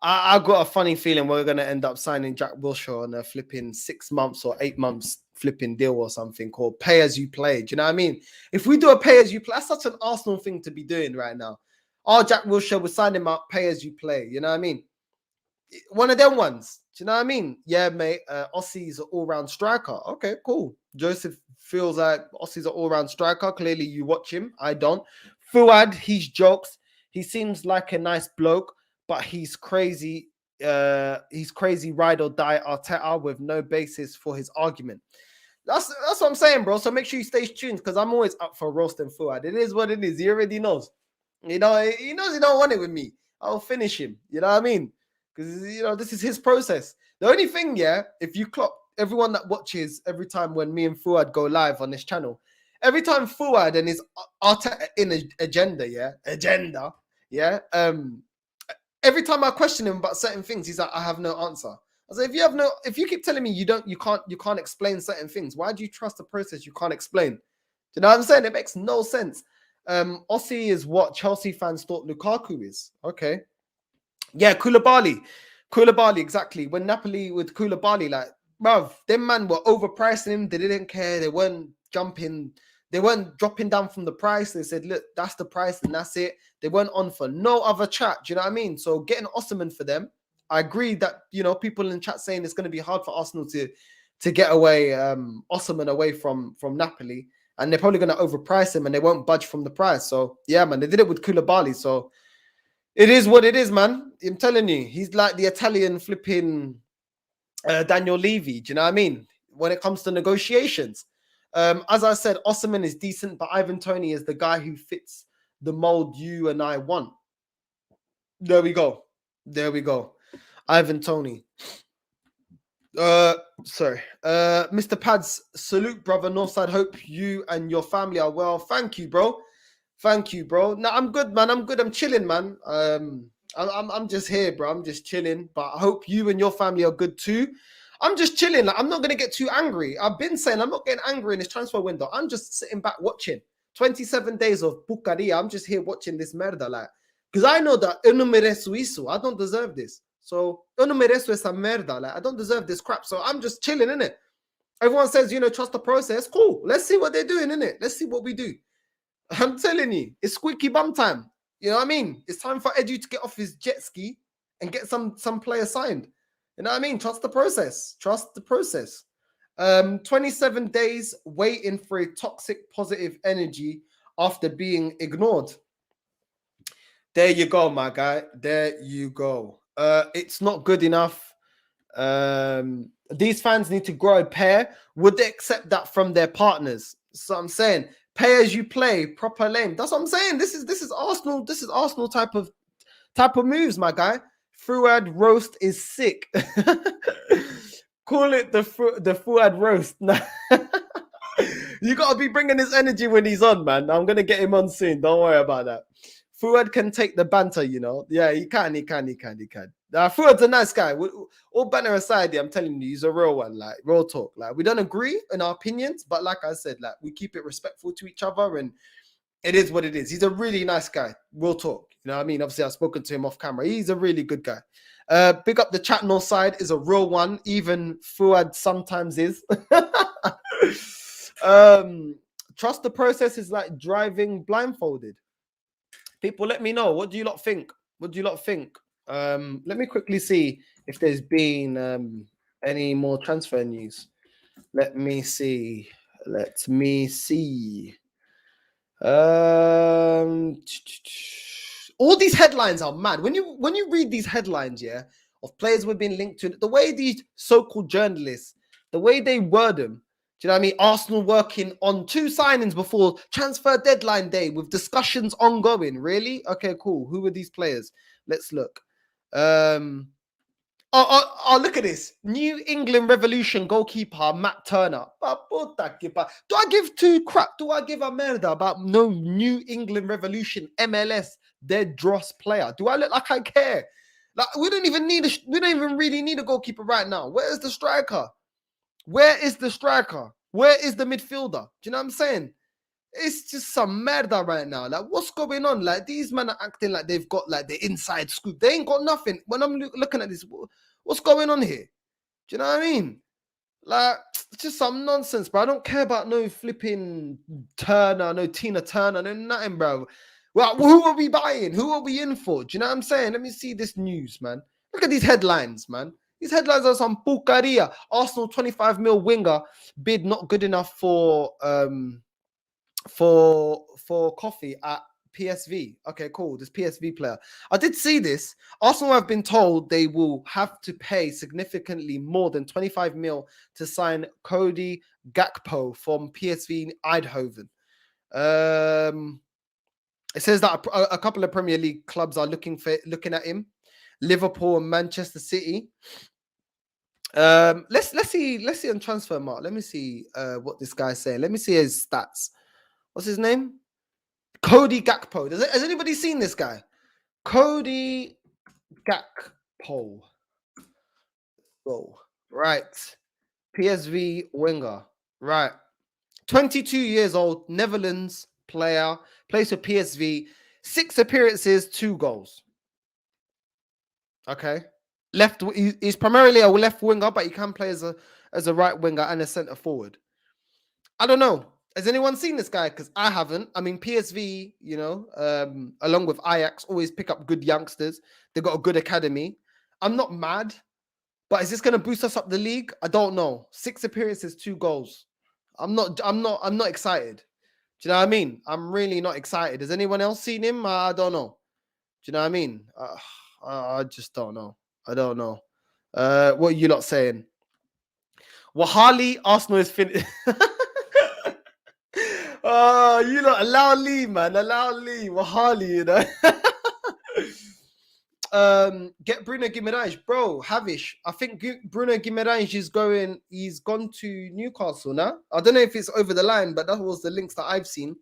Speaker 1: I've got a funny feeling we're going to end up signing Jack Wilshere on a flipping 6 months or 8 months flipping deal or something called pay as you play. Do you know what I mean? If we do a pay as you play, that's such an Arsenal thing to be doing right now. Oh, Jack Wilshere, we'll sign him up, pay as you play. You know what I mean? One of them ones. Do you know what I mean? Yeah, mate. Ossie's an all-round striker. Okay, cool. Joseph feels like Ossie's an all-round striker. Clearly, you watch him. I don't. Fuad, he's jokes. He seems like a nice bloke, but he's crazy. He's crazy ride or die Arteta with no basis for his argument. That's what I'm saying, bro. So make sure you stay tuned because I'm always up for roasting Fuad. It is what it is. He already knows. You know, he knows he don't want it with me. I'll finish him. You know what I mean? Because, you know, this is his process. The only thing, yeah, if you clock everyone that watches every time when me and Fuad go live on this channel, every time Fuad and his Arteta in agenda, every time I question him about certain things, he's like, I have no answer. I was like, if you keep telling me you can't explain certain things, why do you trust a process you can't explain? Do you know what I'm saying? It makes no sense. Ossie is what Chelsea fans thought Lukaku is. Okay. Yeah, Koulibaly, exactly. When Napoli with Koulibaly, like, bruv, them man were overpricing him. They didn't care. They weren't jumping. They weren't dropping down from the price. They said, look, that's the price and that's it. They weren't on for no other chat. Do you know what I mean? So getting Ossiman for them, I agree that, you know, people in chat saying it's going to be hard for Arsenal to get away Ossiman away from Napoli. And they're probably going to overprice him and they won't budge from the price. So, yeah, man, they did it with Koulibaly. So, it is what it is, man. I'm telling you, he's like the Italian flipping Daniel Levy. Do you know what I mean? When it comes to negotiations. As I said, Ossiman is decent, but Ivan Toney is the guy who fits the mold you and I want. There we go. Ivan Toney. Sorry. Mr. Pads, salute, brother. Northside, hope you and your family are well. Thank you, bro. No, I'm good, man. I'm chilling, man. I'm just here, bro. I'm just chilling. But I hope you and your family are good too. I'm just chilling. Like, I'm not gonna get too angry. I've been saying I'm not getting angry in this transfer window. I'm just sitting back watching. 27 days of pucaria. I'm just here watching this merda, like, because I know that eu não mereço isso. I don't deserve this. So eu não mereço essa merda. Like, I don't deserve this crap. So I'm just chilling, innit? Everyone says, you know, trust the process. Cool. Let's see what they're doing, innit? Let's see what we do. I'm telling you, it's squeaky bum time. You know what I mean? It's time for Edu to get off his jet ski and get some players signed. You know what I mean? Trust the process. 27 days waiting for a toxic positive energy after being ignored. There you go, my guy. There you go. It's not good enough. These fans need to grow a pair. Would they accept that from their partners? So I'm saying, pay as you play, proper lane. That's what I'm saying. This is Arsenal. This is Arsenal type of moves, my guy. Fuad roast is sick. Call it the Fuad roast. You gotta be bringing his energy when he's on, man. I'm gonna get him on soon. Don't worry about that. Fuad can take the banter, you know. Yeah, he can. Fuad's a nice guy. All banter aside, I'm telling you, he's a real one. Like real talk. Like we don't agree in our opinions, but like I said, like we keep it respectful to each other, and it is what it is. He's a really nice guy. Real talk. You know what I mean? Obviously, I've spoken to him off camera. He's a really good guy. Big up the chat north side is a real one. Even Fuad sometimes is. Trust the process is like driving blindfolded. People, let me know. What do you lot think? Let me quickly see if there's been any more transfer news. Let me see. All these headlines are mad. When you read these headlines, yeah, of players we've been linked to, the way these so-called journalists, the way they word them, do you know what I mean? Arsenal working on 2 signings before transfer deadline day with discussions ongoing. Really? Okay, cool. Who are these players? Let's look. Look at this. New England Revolution goalkeeper Matt Turner. Do I give 2 crap? Do I give a merda about no New England Revolution MLS dead dross player? Do I look like I care? Like we don't even really need a goalkeeper right now. Where is the striker? Where is the midfielder? Do you know what I'm saying? It's just some merda right now. Like, what's going on? Like, these men are acting like they've got like the inside scoop. They ain't got nothing. When I'm looking at this, what's going on here? Do you know what I mean? Like, it's just some nonsense, bro. I don't care about no flipping Turner, no Tina Turner, no nothing, bro. Well, who are we buying? Who are we in for? Do you know what I'm saying? Let me see this news, man. Look at these headlines, man. These headlines are some pucaria. Arsenal 25 mil winger bid not good enough for coffee at PSV. Okay, cool. This PSV player. I did see this. Arsenal have been told they will have to pay significantly more than 25 mil to sign Cody Gakpo from PSV Eindhoven. It says that a couple of Premier League clubs are looking at him. Liverpool and Manchester City. Let's see on transfer mark. Let me see what this guy's saying. Let me see his stats. What's his name? Cody Gakpo. Has anybody seen this guy? Cody Gakpo. Oh, right. PSV winger. Right. 22 years old, Netherlands player. Plays for PSV. 6 appearances, 2 goals. Okay. He's primarily a left winger, but he can play as a right winger and a centre forward. I don't know. Has anyone seen this guy? Because I haven't. I mean, PSV, you know, along with Ajax, always pick up good youngsters. They've got a good academy. I'm not mad, but is this going to boost us up the league? I don't know. 6 appearances, 2 goals. I'm not excited. Do you know what I mean? I'm really not excited. Has anyone else seen him? I don't know. Do you know what I mean? I just don't know. I don't know. What are you lot saying? Wahali, Arsenal is finished. Oh, you lot allow Lee, man. Allow Lee. Wahali, you know. Get Bruno Guimaraes, bro. Havish. I think Bruno Guimaraes he's gone to Newcastle now. I don't know if it's over the line, but that was the links that I've seen.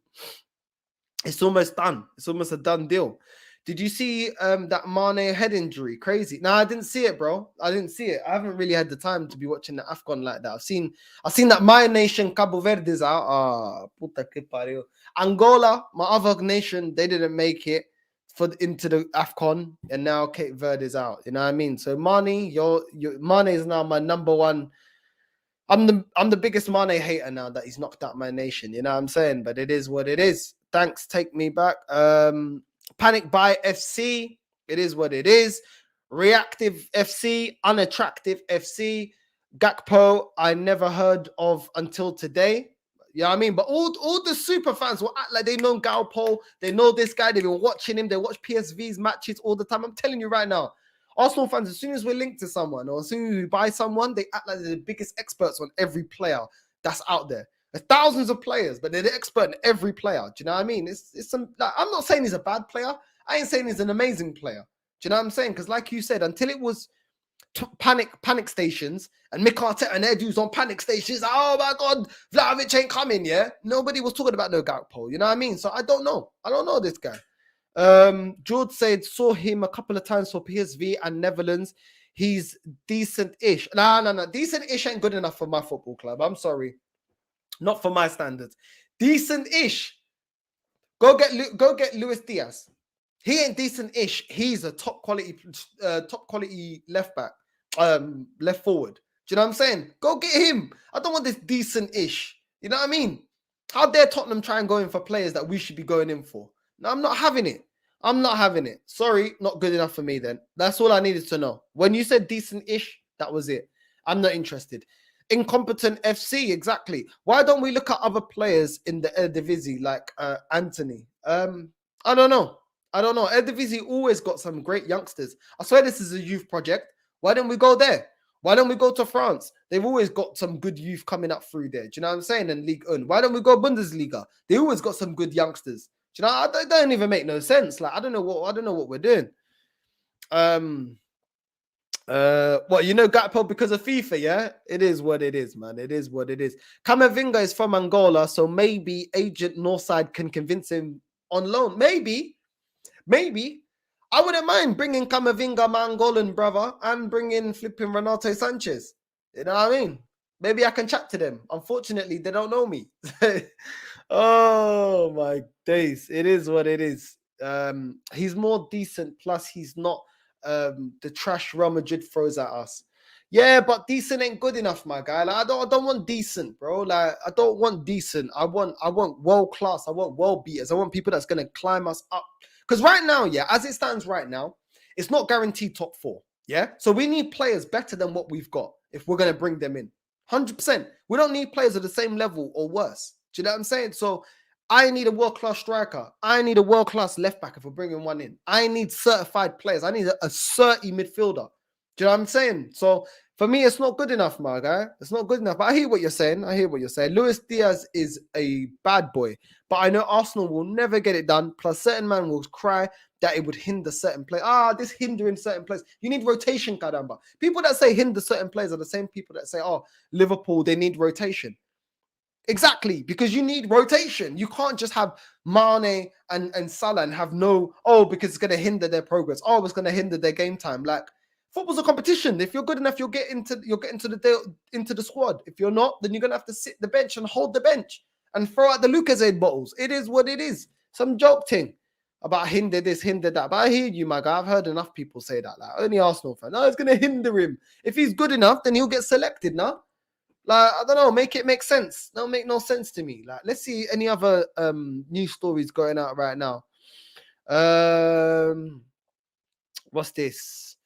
Speaker 1: It's almost done. It's almost a done deal. Did you see that Mane head injury? Crazy. No, I didn't see it, bro. I didn't see it. I haven't really had the time to be watching the AFCON like that. I've seen that my nation, Cabo Verde, is out. Puta que pariu. Angola, my other nation, they didn't make it into the AFCON, and now Cape Verde is out. You know what I mean? So Mane, Mane is now my number one. I'm the biggest Mane hater now that he's knocked out my nation. You know what I'm saying? But it is what it is. Thanks, take me back. Panic Buy FC. It is what it is. Reactive FC, unattractive FC. Gakpo, I never heard of until today. You know what I mean? But all the super fans will act like they know Gakpo, they know this guy, they've been watching him, they watch PSV's matches all the time. I'm telling you right now, Arsenal fans, as soon as we're linked to someone or as soon as we buy someone, they act like they're the biggest experts on every player that's out there. There's thousands of players, but they're the expert in every player. Do you know what I mean? It's some. Like, I'm not saying he's a bad player. I ain't saying he's an amazing player. Do you know what I'm saying? Because like you said, until it was panic stations and Mick Arteta and their dudes on panic stations, oh my God, Vlahovic ain't coming, yeah? Nobody was talking about no Gakpo, you know what I mean? So I don't know. I don't know this guy. George said, saw him a couple of times for PSV and Netherlands. He's decent-ish. No. Decent-ish ain't good enough for my football club. I'm sorry. Not for my standards. Decent-ish. Go get Luis Diaz. He ain't decent-ish. He's a top quality left back, left forward. Do you know what I'm saying? Go get him. I don't want this decent-ish. You know what I mean? How dare Tottenham try and go in for players that we should be going in for? No, I'm not having it. I'm not having it. Sorry, not good enough for me then. That's all I needed to know. When you said decent-ish, that was it. I'm not interested. Incompetent FC, exactly. Why don't we look at other players in the Eredivisie like Anthony? I don't know. Eredivisie always got some great youngsters. I swear this is a youth project. Why don't we go there? Why don't we go to France? They've always got some good youth coming up through there. Do you know what I'm saying? And Ligue 1. Why don't we go Bundesliga? They always got some good youngsters. Do you know? It don't even make no sense. Like I don't know what we're doing. What you know, Gakpo because of FIFA, yeah? It is what it is, man. It is what it is. Camavinga is from Angola, so maybe agent Northside can convince him on loan. Maybe. I wouldn't mind bringing Camavinga, my Angolan brother, and bringing flipping Renato Sanchez. You know what I mean? Maybe I can chat to them. Unfortunately, they don't know me. Oh my days. It is what it is. He's more decent, plus he's not the trash Real Madrid throws at us. Yeah, but decent ain't good enough, my guy. Like, I don't want decent, bro. Like I don't want decent. I want world class. I want world beaters. I want people that's gonna climb us up. Because right now, yeah, as it stands right now, it's not guaranteed top 4. Yeah. So we need players better than what we've got if we're gonna bring them in. 100%. We don't need players at the same level or worse. Do you know what I'm saying? So I need a world-class striker. I need a world-class left back if we're bringing one in. I need certified players. I need a certy midfielder. Do you know what I'm saying? So for me, it's not good enough, my guy. It's not good enough. But I hear what you're saying. Luis Diaz is a bad boy. But I know Arsenal will never get it done. Plus, certain man will cry that it would hinder certain players. This hindering certain players. You need rotation, caramba. People that say hinder certain players are the same people that say, Liverpool, they need rotation. Exactly, because you need rotation. You can't just have Mane and Salah and have because it's going to hinder their progress. It's going to hinder their game time. Like football's a competition. If you're good enough, you'll get into the squad. If you're not, then you're going to have to sit the bench and hold the bench and throw out the Lucozade bottles. It is what it is. Some joke thing about hinder this, hinder that. But I hear you, my guy. I've heard enough people say that. Like only Arsenal fan. It's going to hinder him. If he's good enough, then he'll get selected now. Like, I don't know, make it make sense. Don't make no sense to me. Like, let's see any other news stories going out right now. What's this?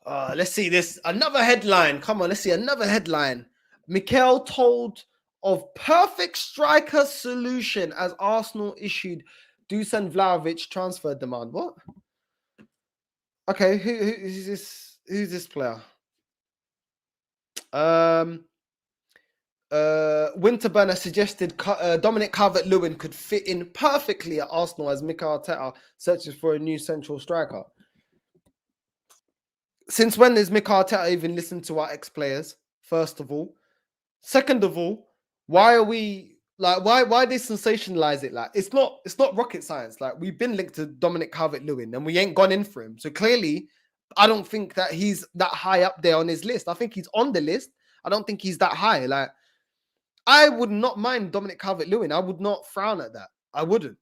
Speaker 1: Let's see this. Another headline. Come on, let's see another headline. Mikel told of perfect striker solution as Arsenal issued Dusan Vlahovic transfer demand. What? Okay, who's this? Who's this player? Winterburner suggested Dominic Calvert-Lewin could fit in perfectly at Arsenal as Mikel Arteta searches for a new central striker. Since when does Mikel Arteta even listen to our ex-players? First of all, second of all, why are we like why they sensationalize it? Like it's not rocket science. Like we've been linked to Dominic Calvert-Lewin and we ain't gone in for him. So clearly, I don't think that he's that high up there on his list. I think he's on the list. I don't think he's that high. Like I would not mind Dominic Calvert-Lewin. I would not frown at that. I wouldn't.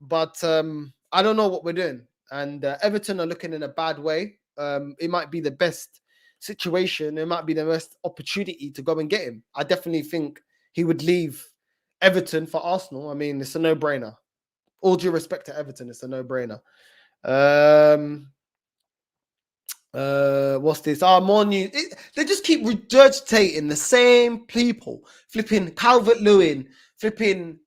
Speaker 1: But I don't know what we're doing. And Everton are looking in a bad way. It might be the best situation. It might be the best opportunity to go and get him. I definitely think he would leave Everton for Arsenal. I mean, it's a no-brainer. All due respect to Everton, it's a no-brainer. What's this? More news. They just keep regurgitating the same people. Flipping Calvert-Lewin, flipping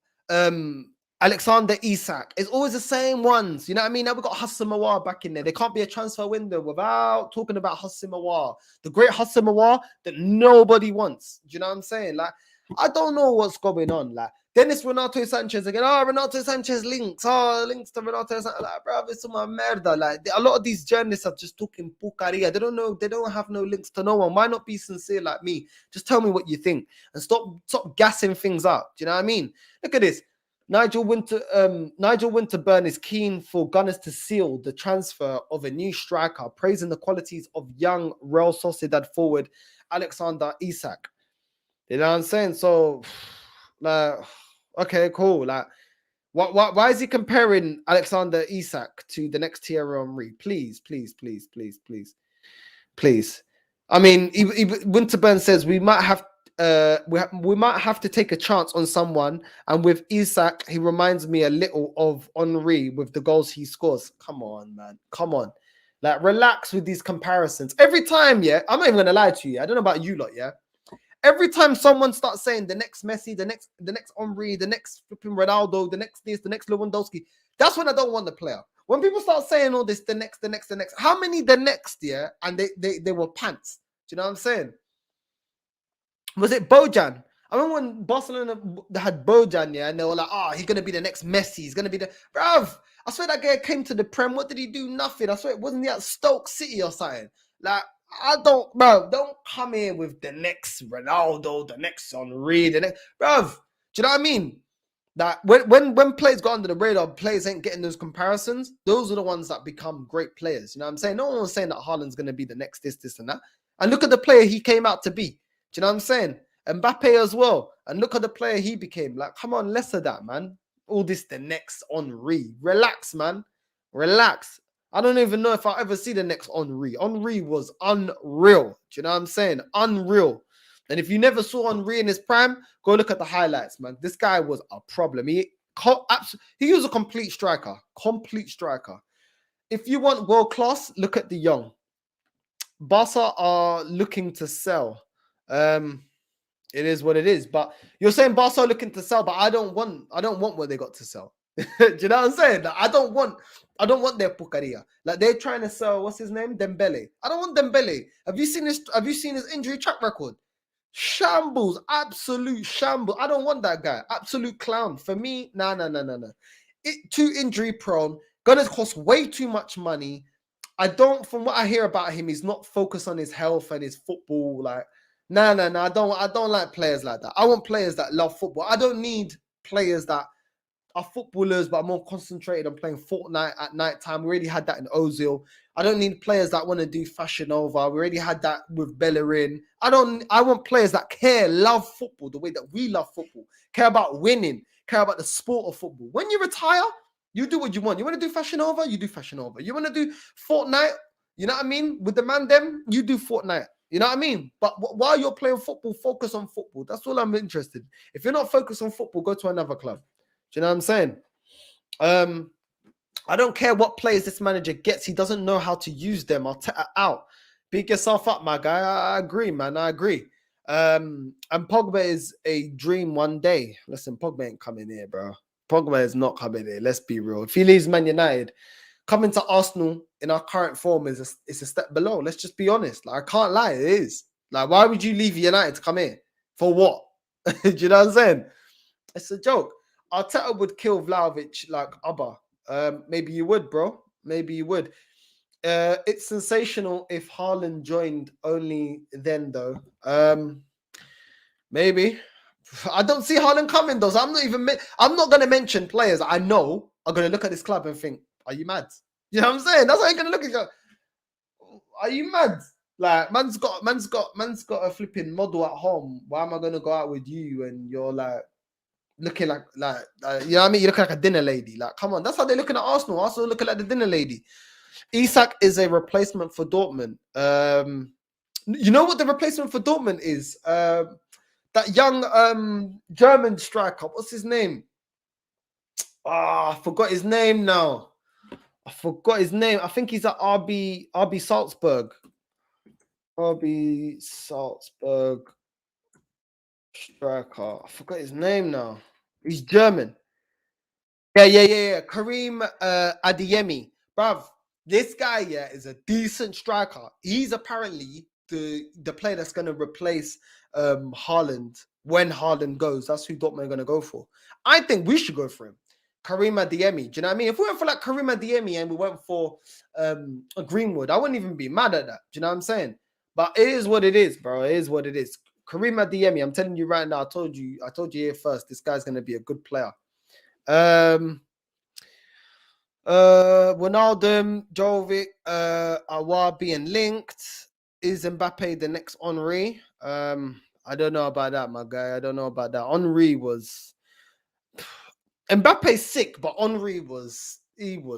Speaker 1: Alexander Isak. It's always the same ones. You know what I mean? Now we've got Hassan Mawar back in there. There can't be a transfer window without talking about Hassan Mawar, the great Hassan Mawar that nobody wants. Do you know what I'm saying? Like, I don't know what's going on. Like, Dennis Renato Sanchez again. Oh, Renato Sanchez links. Oh, links to Renato Sanchez. Like, bro, it's uma merda. Like, a lot of these journalists are just talking pucaria. They don't know. They don't have no links to no one. Why not be sincere like me? Just tell me what you think and stop gassing things up. Do you know what I mean? Look at this. Nigel Winterburn is keen for Gunners to seal the transfer of a new striker, praising the qualities of young Real Sociedad forward Alexander Isak. You know what I'm saying? So, like, okay, cool. Like, why is he comparing Alexander Isak to the next Thierry Henry? Please. I mean, Winterburn says we might have to take a chance on someone, and with Isak, he reminds me a little of Henry with the goals he scores. Come on, man. Come on. Like, relax with these comparisons. Every time, yeah, I'm not even gonna lie to you. I don't know about you lot, yeah. Every time someone starts saying the next Messi, the next Henry, the next flipping Ronaldo, the next this, the next Lewandowski, that's when I don't want the player. When people start saying all this, the next, how many the next, yeah? And they were pants. Do you know what I'm saying? Was it Bojan? I remember when Barcelona had Bojan, yeah, and they were like, oh, he's going to be the next Messi. He's going to be the... Bruv, I swear that guy came to the Prem. What did he do? Nothing. I swear it wasn't he at Stoke City or something. Like, don't come here with the next Ronaldo, the next Henry, the next... Bruv, do you know what I mean? That when players go under the radar, players ain't getting those comparisons. Those are the ones that become great players. You know what I'm saying? No one's saying that Haaland's going to be the next this, and that. And look at the player he came out to be. Do you know what I'm saying? Mbappe as well. And look at the player he became. Like, come on, less of that, man. All this, the next Henry. Relax, man. Relax. I don't even know if I'll ever see the next Henry. Henry was unreal. Do you know what I'm saying? Unreal. And if you never saw Henry in his prime, go look at the highlights, man. This guy was a problem. He was a complete striker. Complete striker. If you want world class, look at the young. Barca are looking to sell. It is what it is. But you're saying Barca are looking to sell, but I don't want what they got to sell. Do you know what I'm saying? Like, I don't want their pucaria. Like, they're trying to sell, what's his name? Dembele. I don't want Dembele. Have you seen his injury track record? Shambles, absolute shambles. I don't want that guy. Absolute clown. For me, no. Too injury prone. Gonna cost way too much money. From what I hear about him, he's not focused on his health and his football. Like, no. I don't like players like that. I want players that love football. I don't need players that are footballers but are more concentrated on playing Fortnite at night time. We already had that in Ozil. I don't need players that want to do fashion over. We already had that with Bellerin. I want players that love football the way that we love football, care about winning, care about the sport of football. When you retire, you do what you want. You want to do fashion over? You do fashion over. You want to do Fortnite? You know what I mean? With the man them, you do Fortnite. You know what I mean? But while you're playing football, focus on football. That's all I'm interested in. If you're not focused on football, go to another club. Do you know what I'm saying? I don't care what players this manager gets. He doesn't know how to use them. I'll out. Pick yourself up, my guy. I agree, man. I agree. And Pogba is a dream one day. Listen, Pogba ain't coming here, bro. Pogba is not coming here. Let's be real. If he leaves Man United, coming to Arsenal in our current form is a step below. Let's just be honest. Like, I can't lie. It is. Like, why would you leave United to come here? For what? Do you know what I'm saying? It's a joke. Arteta would kill Vlahovic like Abba. Maybe you would, bro. Maybe you would. It's sensational if Haaland joined only then, though. Maybe. I don't see Haaland coming, though. So I'm not going to mention players I know are going to look at this club and think, are you mad? You know what I'm saying? That's how you're going to look at you. Are you mad? Like, man's got a flipping model at home. Why am I going to go out with you and you're like, looking like you know what I mean? You look like a dinner lady. Like, come on, that's how they're looking at Arsenal. Arsenal looking like the dinner lady. Isak is a replacement for Dortmund. You know what the replacement for Dortmund is? That young German striker. What's his name? I forgot his name now. I forgot his name. I think he's at RB Salzburg. RB Salzburg striker. I forgot his name now. He's German. Yeah. Karim Adeyemi. Bruv, this guy, is a decent striker. He's apparently the player that's going to replace Haaland when Haaland goes. That's who Dortmund are going to go for. I think we should go for him. Karim Adeyemi. Do you know what I mean? If we went for like Karim Adeyemi and we went for a Greenwood, I wouldn't even be mad at that. Do you know what I'm saying? But it is what it is, bro. It is what it is. Karim Adeyemi, I'm telling you right now, I told you here first, this guy's going to be a good player. Ronaldo, Jovic, Aouar being linked. Is Mbappe the next Henry? I don't know about that, my guy. I don't know about that. Henry was Mbappe's sick, but Henry was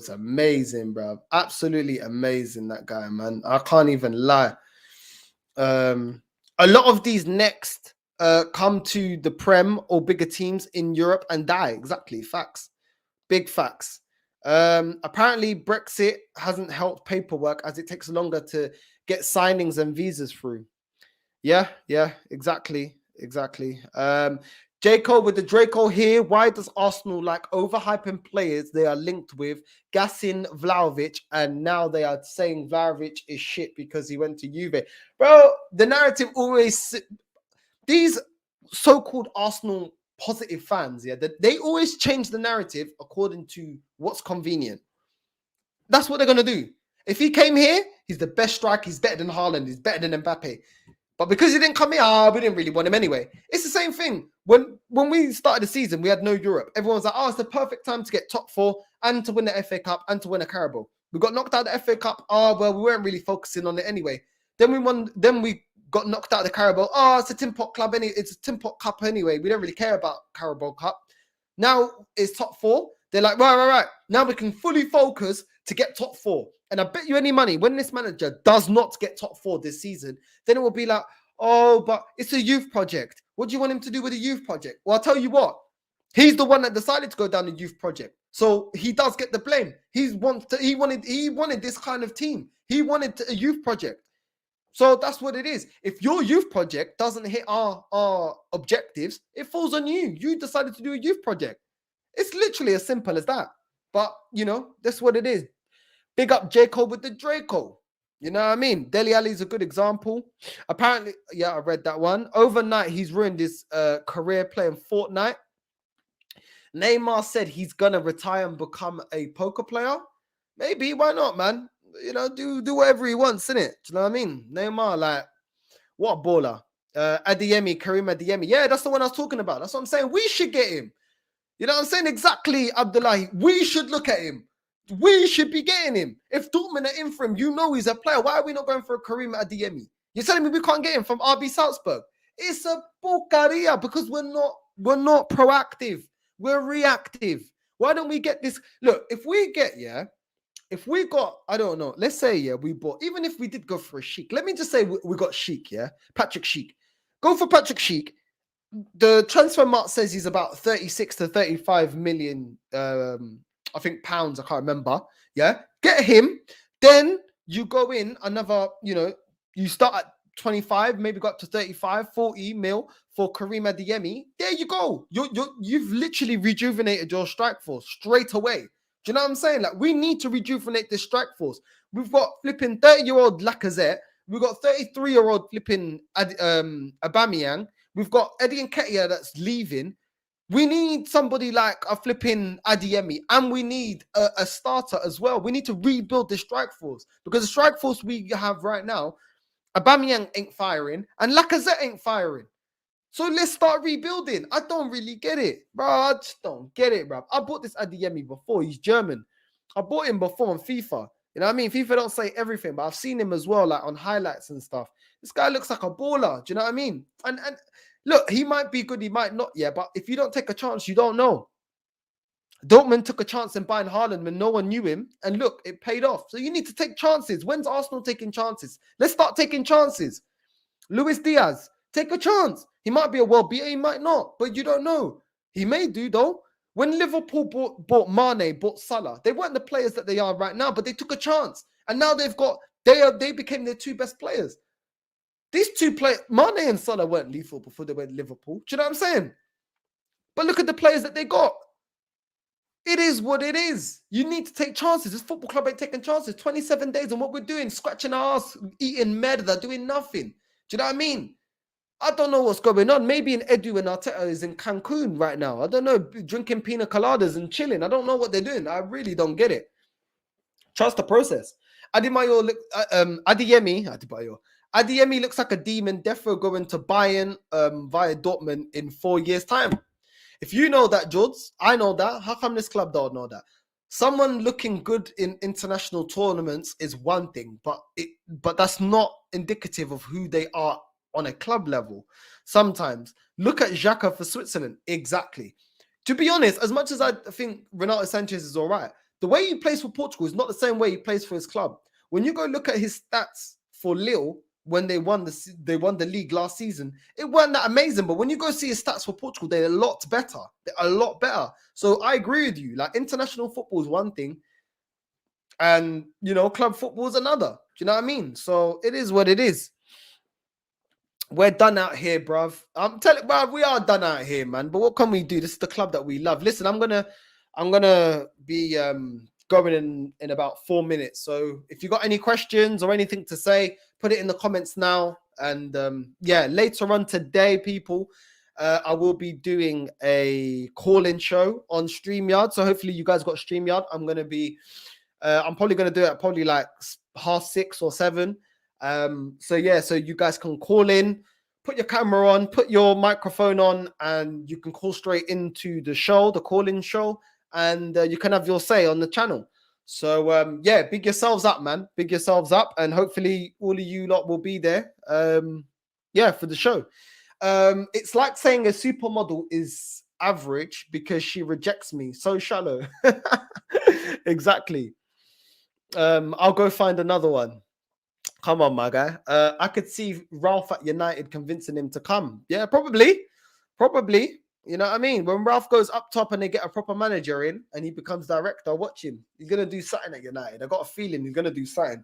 Speaker 1: amazing, bro. Absolutely amazing, that guy, man. I can't even lie. A lot of these next come to the Prem or bigger teams in Europe and die. Exactly. Facts. Big facts. Apparently Brexit hasn't helped paperwork as it takes longer to get signings and visas through. Yeah, exactly. Jacob with the Draco here. Why does Arsenal like overhyping players they are linked with? Gassing Vlahovic, and now they are saying Vlahovic is shit because he went to Juve. Bro, the narrative always... These so-called Arsenal positive fans, they always change the narrative according to what's convenient. That's what they're going to do. If he came here, he's the best striker. He's better than Haaland. He's better than Mbappe. But because he didn't come here, we didn't really want him anyway. It's the same thing. When we started the season, we had no Europe. Everyone's like, oh, it's the perfect time to get top 4 and to win the FA Cup and to win a Carabao. We got knocked out of the FA Cup. Oh, well, we weren't really focusing on it anyway. Then we got knocked out of the Carabao. Oh, it's a Tin Pot Club. It's a Tin Pot Cup anyway. We don't really care about Carabao Cup. Now it's top 4. They're like, right. Now we can fully focus to get top 4. And I bet you any money, when this manager does not get top 4 this season, then it will be like, oh, but it's a youth project. What do you want him to do with a youth project? Well, I'll tell you what. He's the one that decided to go down the youth project. So he does get the blame. He wanted this kind of team. He wanted a youth project. So that's what it is. If your youth project doesn't hit our objectives, it falls on you. You decided to do a youth project. It's literally as simple as that. But, that's what it is. Big up Jacob with the Draco. You know what I mean? Dele Alli is a good example. Apparently, I read that one. Overnight, he's ruined his career playing Fortnite. Neymar said he's going to retire and become a poker player. Maybe, why not, man? Do whatever he wants, innit? Do you know what I mean? Neymar, like, what a baller. Adeyemi, Karim Adeyemi. Yeah, that's the one I was talking about. That's what I'm saying. We should get him. You know what I'm saying? Exactly, Abdullahi. We should look at him. We should be getting him. If Dortmund are in for him, he's a player. Why are we not going for a Karim Adeyemi? You're telling me we can't get him from RB Salzburg? It's a porcaria because we're not proactive. We're reactive. Why don't we get this? Look, if we got, I don't know, let's say, we bought, even if we did go for a Schick, let me just say we got Schick, Patrik Schick. Go for Patrik Schick. The transfer mark says he's about 36 to 35 million, I think pounds, I can't remember. Yeah. Get him. Then you go in another, you start at 25, maybe got to 35, 40 mil for Karim Adeyemi. There you go. You've literally rejuvenated your strike force straight away. Do you know what I'm saying? Like, we need to rejuvenate this strike force. We've got flipping 30-year-old Lacazette. We've got 33-year-old flipping Aubameyang. We've got Eddie Nketiah that's leaving. We need somebody like a flipping Adeyemi, and we need a starter as well. We need to rebuild the strike force because the strike force we have right now, Aubameyang ain't firing and Lacazette ain't firing. So let's start rebuilding. I don't really get it, bro. I just don't get it, bro. I bought this Adeyemi before. He's German. I bought him before on FIFA. You know what I mean? FIFA don't say everything, but I've seen him as well, like on highlights and stuff. This guy looks like a baller. Do you know what I mean? And look, he might be good, he might not, but if you don't take a chance, you don't know. Dortmund took a chance in buying Haaland when no one knew him, and look, it paid off. So you need to take chances. When's Arsenal taking chances? Let's start taking chances. Luis Diaz, take a chance. He might be a world beater, he might not, but you don't know. He may do, though. When Liverpool bought Mane, bought Salah, they weren't the players that they are right now, but they took a chance. And now they became their two best players. These two players, Mane and Salah, weren't lethal before they went Liverpool. Do you know what I'm saying? But look at the players that they got. It is what it is. You need to take chances. This football club ain't taking chances. 27 days, and what we're doing, scratching our ass, eating merda, doing nothing. Do you know what I mean? I don't know what's going on. Maybe in Edu and Arteta is in Cancun right now. I don't know, drinking pina coladas and chilling. I don't know what they're doing. I really don't get it. Trust the process. Adeyemi looks like a demon defo going to Bayern via Dortmund in 4 years' time. If you know that, George, I know that. How come this club don't know that? Someone looking good in international tournaments is one thing, but that's not indicative of who they are on a club level. Sometimes look at Xhaka for Switzerland. Exactly. To be honest, as much as I think Renato Sanchez is all right, the way he plays for Portugal is not the same way he plays for his club. When you go look at his stats for Lille when they won the league last season, it weren't that amazing. But when you go see his stats for Portugal, they're a lot better. They're a lot better. So I agree with you. Like, international football is one thing, and club football is another. Do you know what I mean? So it is what it is. We're done out here, bruv. I'm telling, bruv, we are done out here, man. But what can we do? This is the club that we love. Listen, I'm gonna be going in about 4 minutes. So if you got any questions or anything to say, put it in the comments now. And later on today, people, I will be doing a call-in show on StreamYard. So hopefully you guys got StreamYard. I'm probably gonna do it at probably like 6:30 or 7. So you guys can call in, put your camera on, put your microphone on, and you can call straight into the show, the call-in show, and you can have your say on the channel. So big yourselves up, man. Big yourselves up, and hopefully all of you lot will be there. For the show. It's like saying a supermodel is average because she rejects me. So shallow. Exactly. I'll go find another one. Come on, my guy. I could see Ralph at United convincing him to come. Yeah, probably. You know what I mean? When Ralph goes up top and they get a proper manager in and he becomes director, watch him. He's going to do something at United. I got a feeling he's going to do something.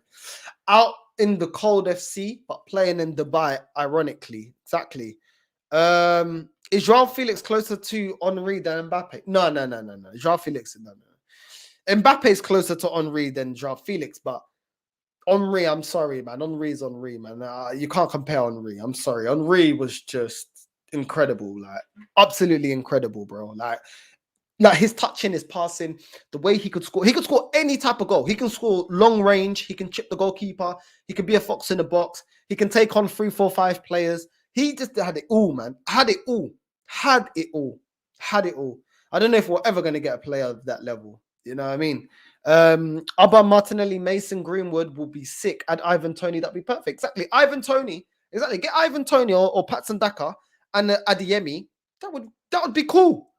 Speaker 1: Out in the cold FC, but playing in Dubai, ironically. Exactly. Is Joao Felix closer to Henry than Mbappe? No. Joao Felix, no. Mbappe is closer to Henry than Joao Felix, but Henry, I'm sorry, man. Henry is Henry, man. You can't compare Henry. I'm sorry. Henry was just incredible, like absolutely incredible, bro. Like his touching, his passing, the way he could score. He could score any type of goal. He can score long range. He can chip the goalkeeper. He can be a fox in the box. He can take on 3, 4, 5 players. He just had it all, man. Had it all. I don't know if we're ever going to get a player of that level. You know what I mean? Abba, Martinelli, Mason, Greenwood will be sick. Add Ivan Toney, that'd be perfect. Exactly. Ivan Toney. Exactly. Get Ivan Toney or Patson Daka and Adeyemi. That would be cool.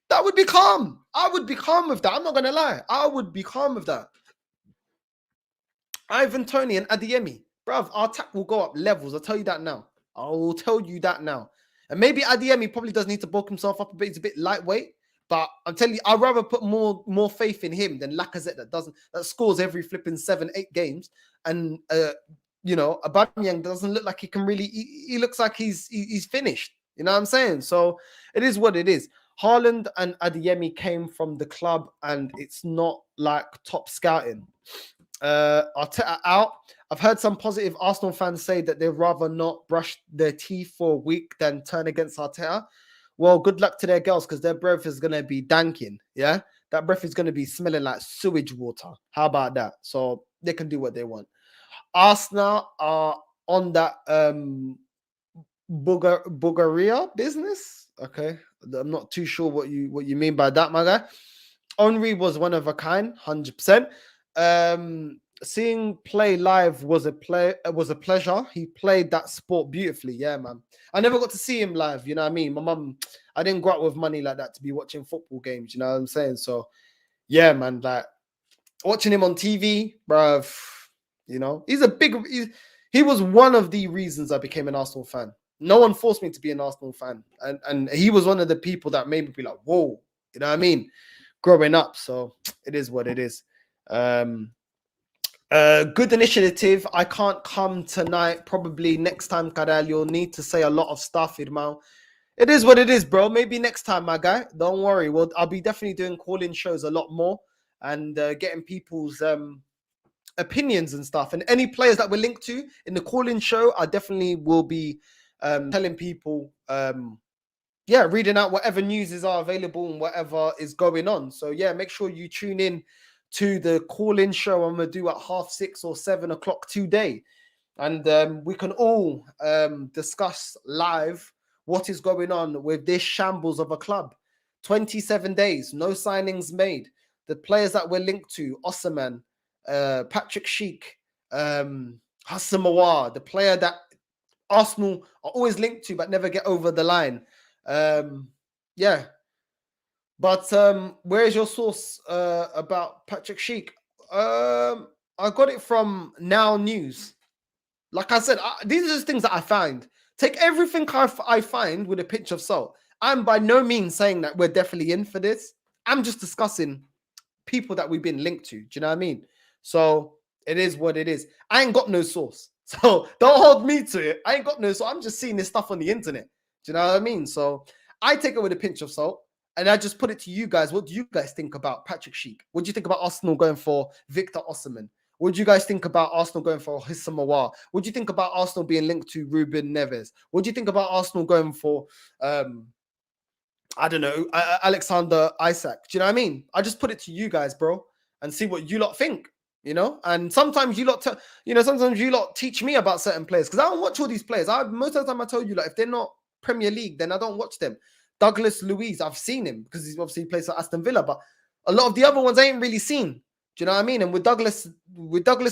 Speaker 1: That would be calm. I would be calm with that. I'm not gonna lie. I would be calm with that. Ivan Toney and Adeyemi. Bruv, our attack will go up levels. I'll tell you that now. And maybe Adeyemi probably does need to bulk himself up a bit. He's a bit lightweight. But I'm telling you, I'd rather put more faith in him than Lacazette that scores every flipping 7, 8 games. And Aubameyang doesn't look like he can really. He looks like he's finished. You know what I'm saying? So it is what it is. Haaland and Adeyemi came from the club, and it's not like top scouting. Arteta out. I've heard some positive Arsenal fans say that they'd rather not brush their teeth for a week than turn against Arteta. Well, good luck to their girls because their breath is going to be danking. Yeah, that breath is going to be smelling like sewage water. How about that? So they can do what they want. Arsenal are on that Bulgaria business. Okay, I'm not too sure what you mean by that, my guy. Henry was one of a kind, 100%. Seeing play live was a pleasure. He played that sport beautifully. Yeah, man. I never got to see him live. You know what I mean? My mum, I didn't grow up with money like that to be watching football games. You know what I'm saying? So, yeah, man. Like watching him on TV, bruv. You know, he was one of the reasons I became an Arsenal fan. No one forced me to be an Arsenal fan, and he was one of the people that made me be like, whoa, You know what I mean? Growing up. So it is what it is. Good initiative. I can't come tonight. Probably next time, Kadal, you'll need to say a lot of stuff, Irmão. It is what it is, bro. Maybe next time, my guy. Don't worry. Well, I'll be definitely doing call-in shows a lot more and getting people's opinions and stuff. And any players that we're linked to in the call-in show, I definitely will be telling people, reading out whatever news are available and whatever is going on. So yeah, make sure you tune in to the call-in show I'm gonna do at 6:30 or 7:00 today, and we can all discuss live what is going on with this shambles of a club. 27 days, no signings made. The players that we're linked to: Ossiman, Patrik Schick, Hassan, the player that Arsenal are always linked to but never get over the line. But where is your source about Patrik Schick? I got it from Now News. Like I said, these are just things that I find. Take everything I find with a pinch of salt. I'm by no means saying that we're definitely in for this. I'm just discussing people that we've been linked to. Do you know what I mean? So it is what it is. I ain't got no source. So don't hold me to it. I ain't got no source. I'm just seeing this stuff on the internet. Do you know what I mean? So I take it with a pinch of salt. And I just put it to you guys. What do you guys think about Patrik Schick? What do you think about Arsenal going for Viktor Ossiman? What do you guys think about Arsenal going for Hassan? What do you think about Arsenal being linked to Ruben Neves? What do you think about Arsenal going for, I don't know, Alexander Isak? Do you know what I mean? I just put it to you guys, bro, and see what you lot think, you know? And sometimes you lot, sometimes you lot teach me about certain players because I don't watch all these players. Most of the time I told you, like, if they're not Premier League, then I don't watch them. Douglas Louise, I've seen him because he's obviously plays for Aston Villa, but a lot of the other ones I ain't really seen. Do you know what I mean? And with Douglas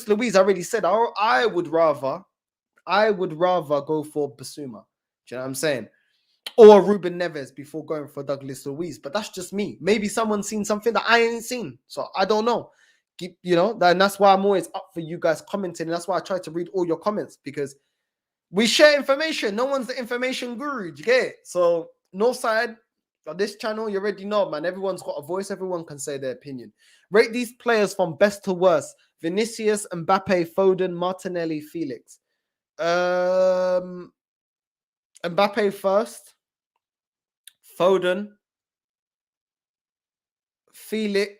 Speaker 1: Louise, I already said I would rather go for Basuma. Do you know what I'm saying? Or Ruben Neves before going for Douglas Louise. But that's just me. Maybe someone's seen something that I ain't seen. So I don't know. And that's why I'm always up for you guys commenting. And that's why I try to read all your comments because we share information. No one's the information guru. Do you get it? So Northside, on this channel, you already know, man. Everyone's got a voice. Everyone can say their opinion. Rate these players from best to worst. Vinicius, Mbappe, Foden, Martinelli, Felix. Mbappe first. Foden. Felix.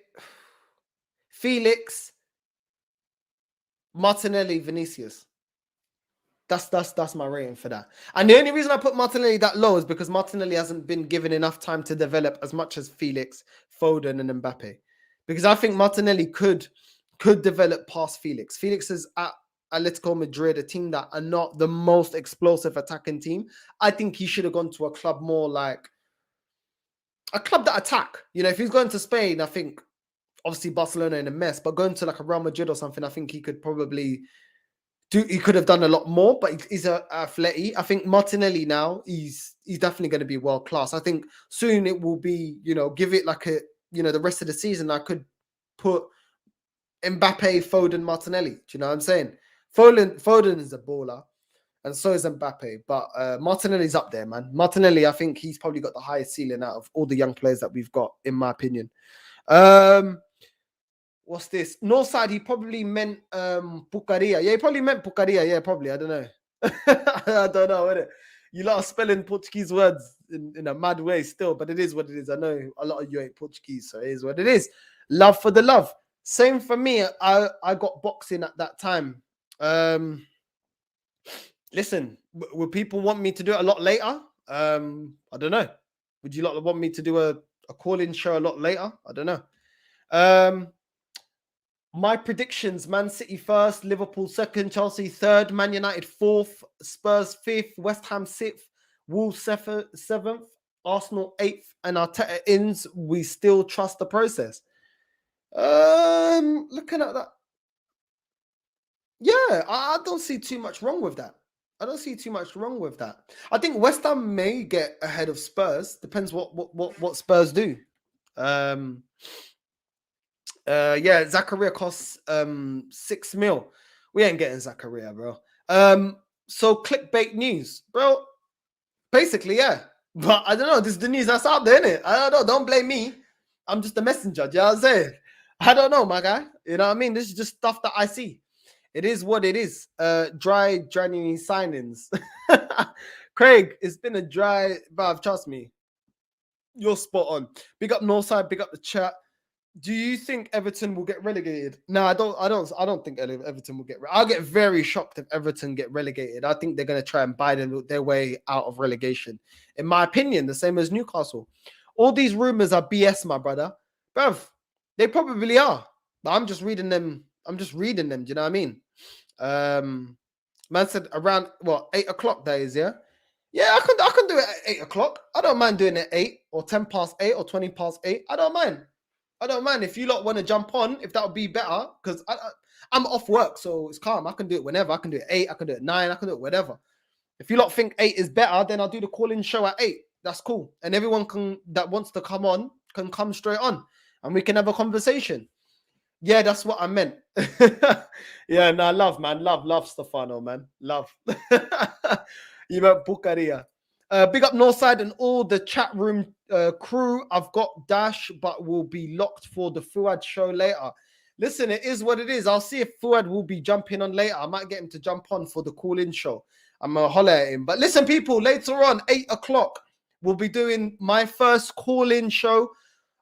Speaker 1: Martinelli, Vinicius. That's my rating for that. And the only reason I put Martinelli that low is because Martinelli hasn't been given enough time to develop as much as Felix, Foden, and Mbappe. Because I think Martinelli could develop past Felix. Felix is at Atletico Madrid, a team that are not the most explosive attacking team. I think he should have gone to a club more like a club that attack. If he's going to Spain, I think obviously Barcelona in a mess, but going to like a Real Madrid or something, I think he could probably he could have done a lot more, but he's a athletic. I think Martinelli now, he's definitely going to be world class. I think soon it will be, give it like the rest of the season, I could put Mbappe, Foden, Martinelli. Do you know what I'm saying? Foden is a baller, and so is Mbappe. But Martinelli's up there, man. Martinelli, I think he's probably got the highest ceiling out of all the young players that we've got, in my opinion. What's this? Northside, he probably meant Pucaria. Yeah, he probably meant Pucaria. Yeah, probably. I don't know. I don't know, innit? You lot are spelling Portuguese words in a mad way still, but it is what it is. I know a lot of you ain't Portuguese, so it is what it is. Love for the love. Same for me. I got boxing at that time. Listen, would people want me to do it a lot later? I don't know. Would you lot want me to do a call-in show a lot later? I don't know. My predictions: Man City first, Liverpool second, Chelsea third, Man United fourth, Spurs fifth, West Ham sixth, Wolves seventh, Arsenal eighth, and Arteta ins. We still trust the process. Looking at that, yeah, I don't see too much wrong with that. I think West Ham may get ahead of Spurs. Depends what Spurs do. Zakaria costs 6 mil. We ain't getting Zakaria, bro. So clickbait news, bro. Basically, yeah. But I don't know. This is the news that's out there, innit? I don't know. Don't blame me. I'm just a messenger. Do you know what I'm saying? I don't know, my guy. You know what I mean? This is just stuff that I see. It is what it is. Dry January signings. Craig, it's been a dry, but trust me, you're spot on. Big up Northside, big up the chat. Do you think Everton will get relegated? No, I don't think Everton will get. I'll get very shocked if Everton get relegated. I think they're going to try and buy their way out of relegation. In my opinion, the same as Newcastle. All these rumors are BS, my brother. Bruv, they probably are. But I'm just reading them. Do you know what I mean? Man said around 8 o'clock days, yeah? Yeah, I can do it at 8 o'clock. I don't mind doing it at 8 or 10 past 8 or 20 past 8. I don't mind. If you lot want to jump on, if that would be better, because I'm off work, so it's calm. I can do it whenever. I can do it at 8, I can do it at 9, I can do it whatever. If you lot think 8 is better, then I'll do the call-in show at 8. That's cool. And everyone that wants to come on can come straight on. And we can have a conversation. Yeah, that's what I meant. Yeah, no, love, man. Love, Stefano, man. Love. You meant Bucaria. Big up Northside and all the chat room crew. I've got Dash, but will be locked for the Fuad show later. Listen, it is what it is. I'll see if Fuad will be jumping on later. I might get him to jump on for the call-in show. I'm going to holler at him. But listen, people, later on, 8 o'clock, we'll be doing my first call-in show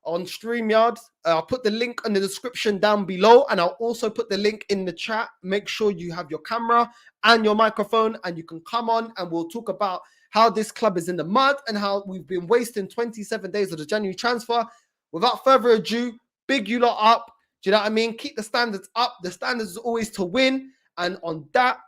Speaker 1: on StreamYard. I'll put the link in the description down below, and I'll also put the link in the chat. Make sure you have your camera and your microphone, and you can come on, and we'll talk about how this club is in the mud and how we've been wasting 27 days of the January transfer. Without further ado, big you lot up. Do you know what I mean? Keep the standards up. The standards is always to win. And on that,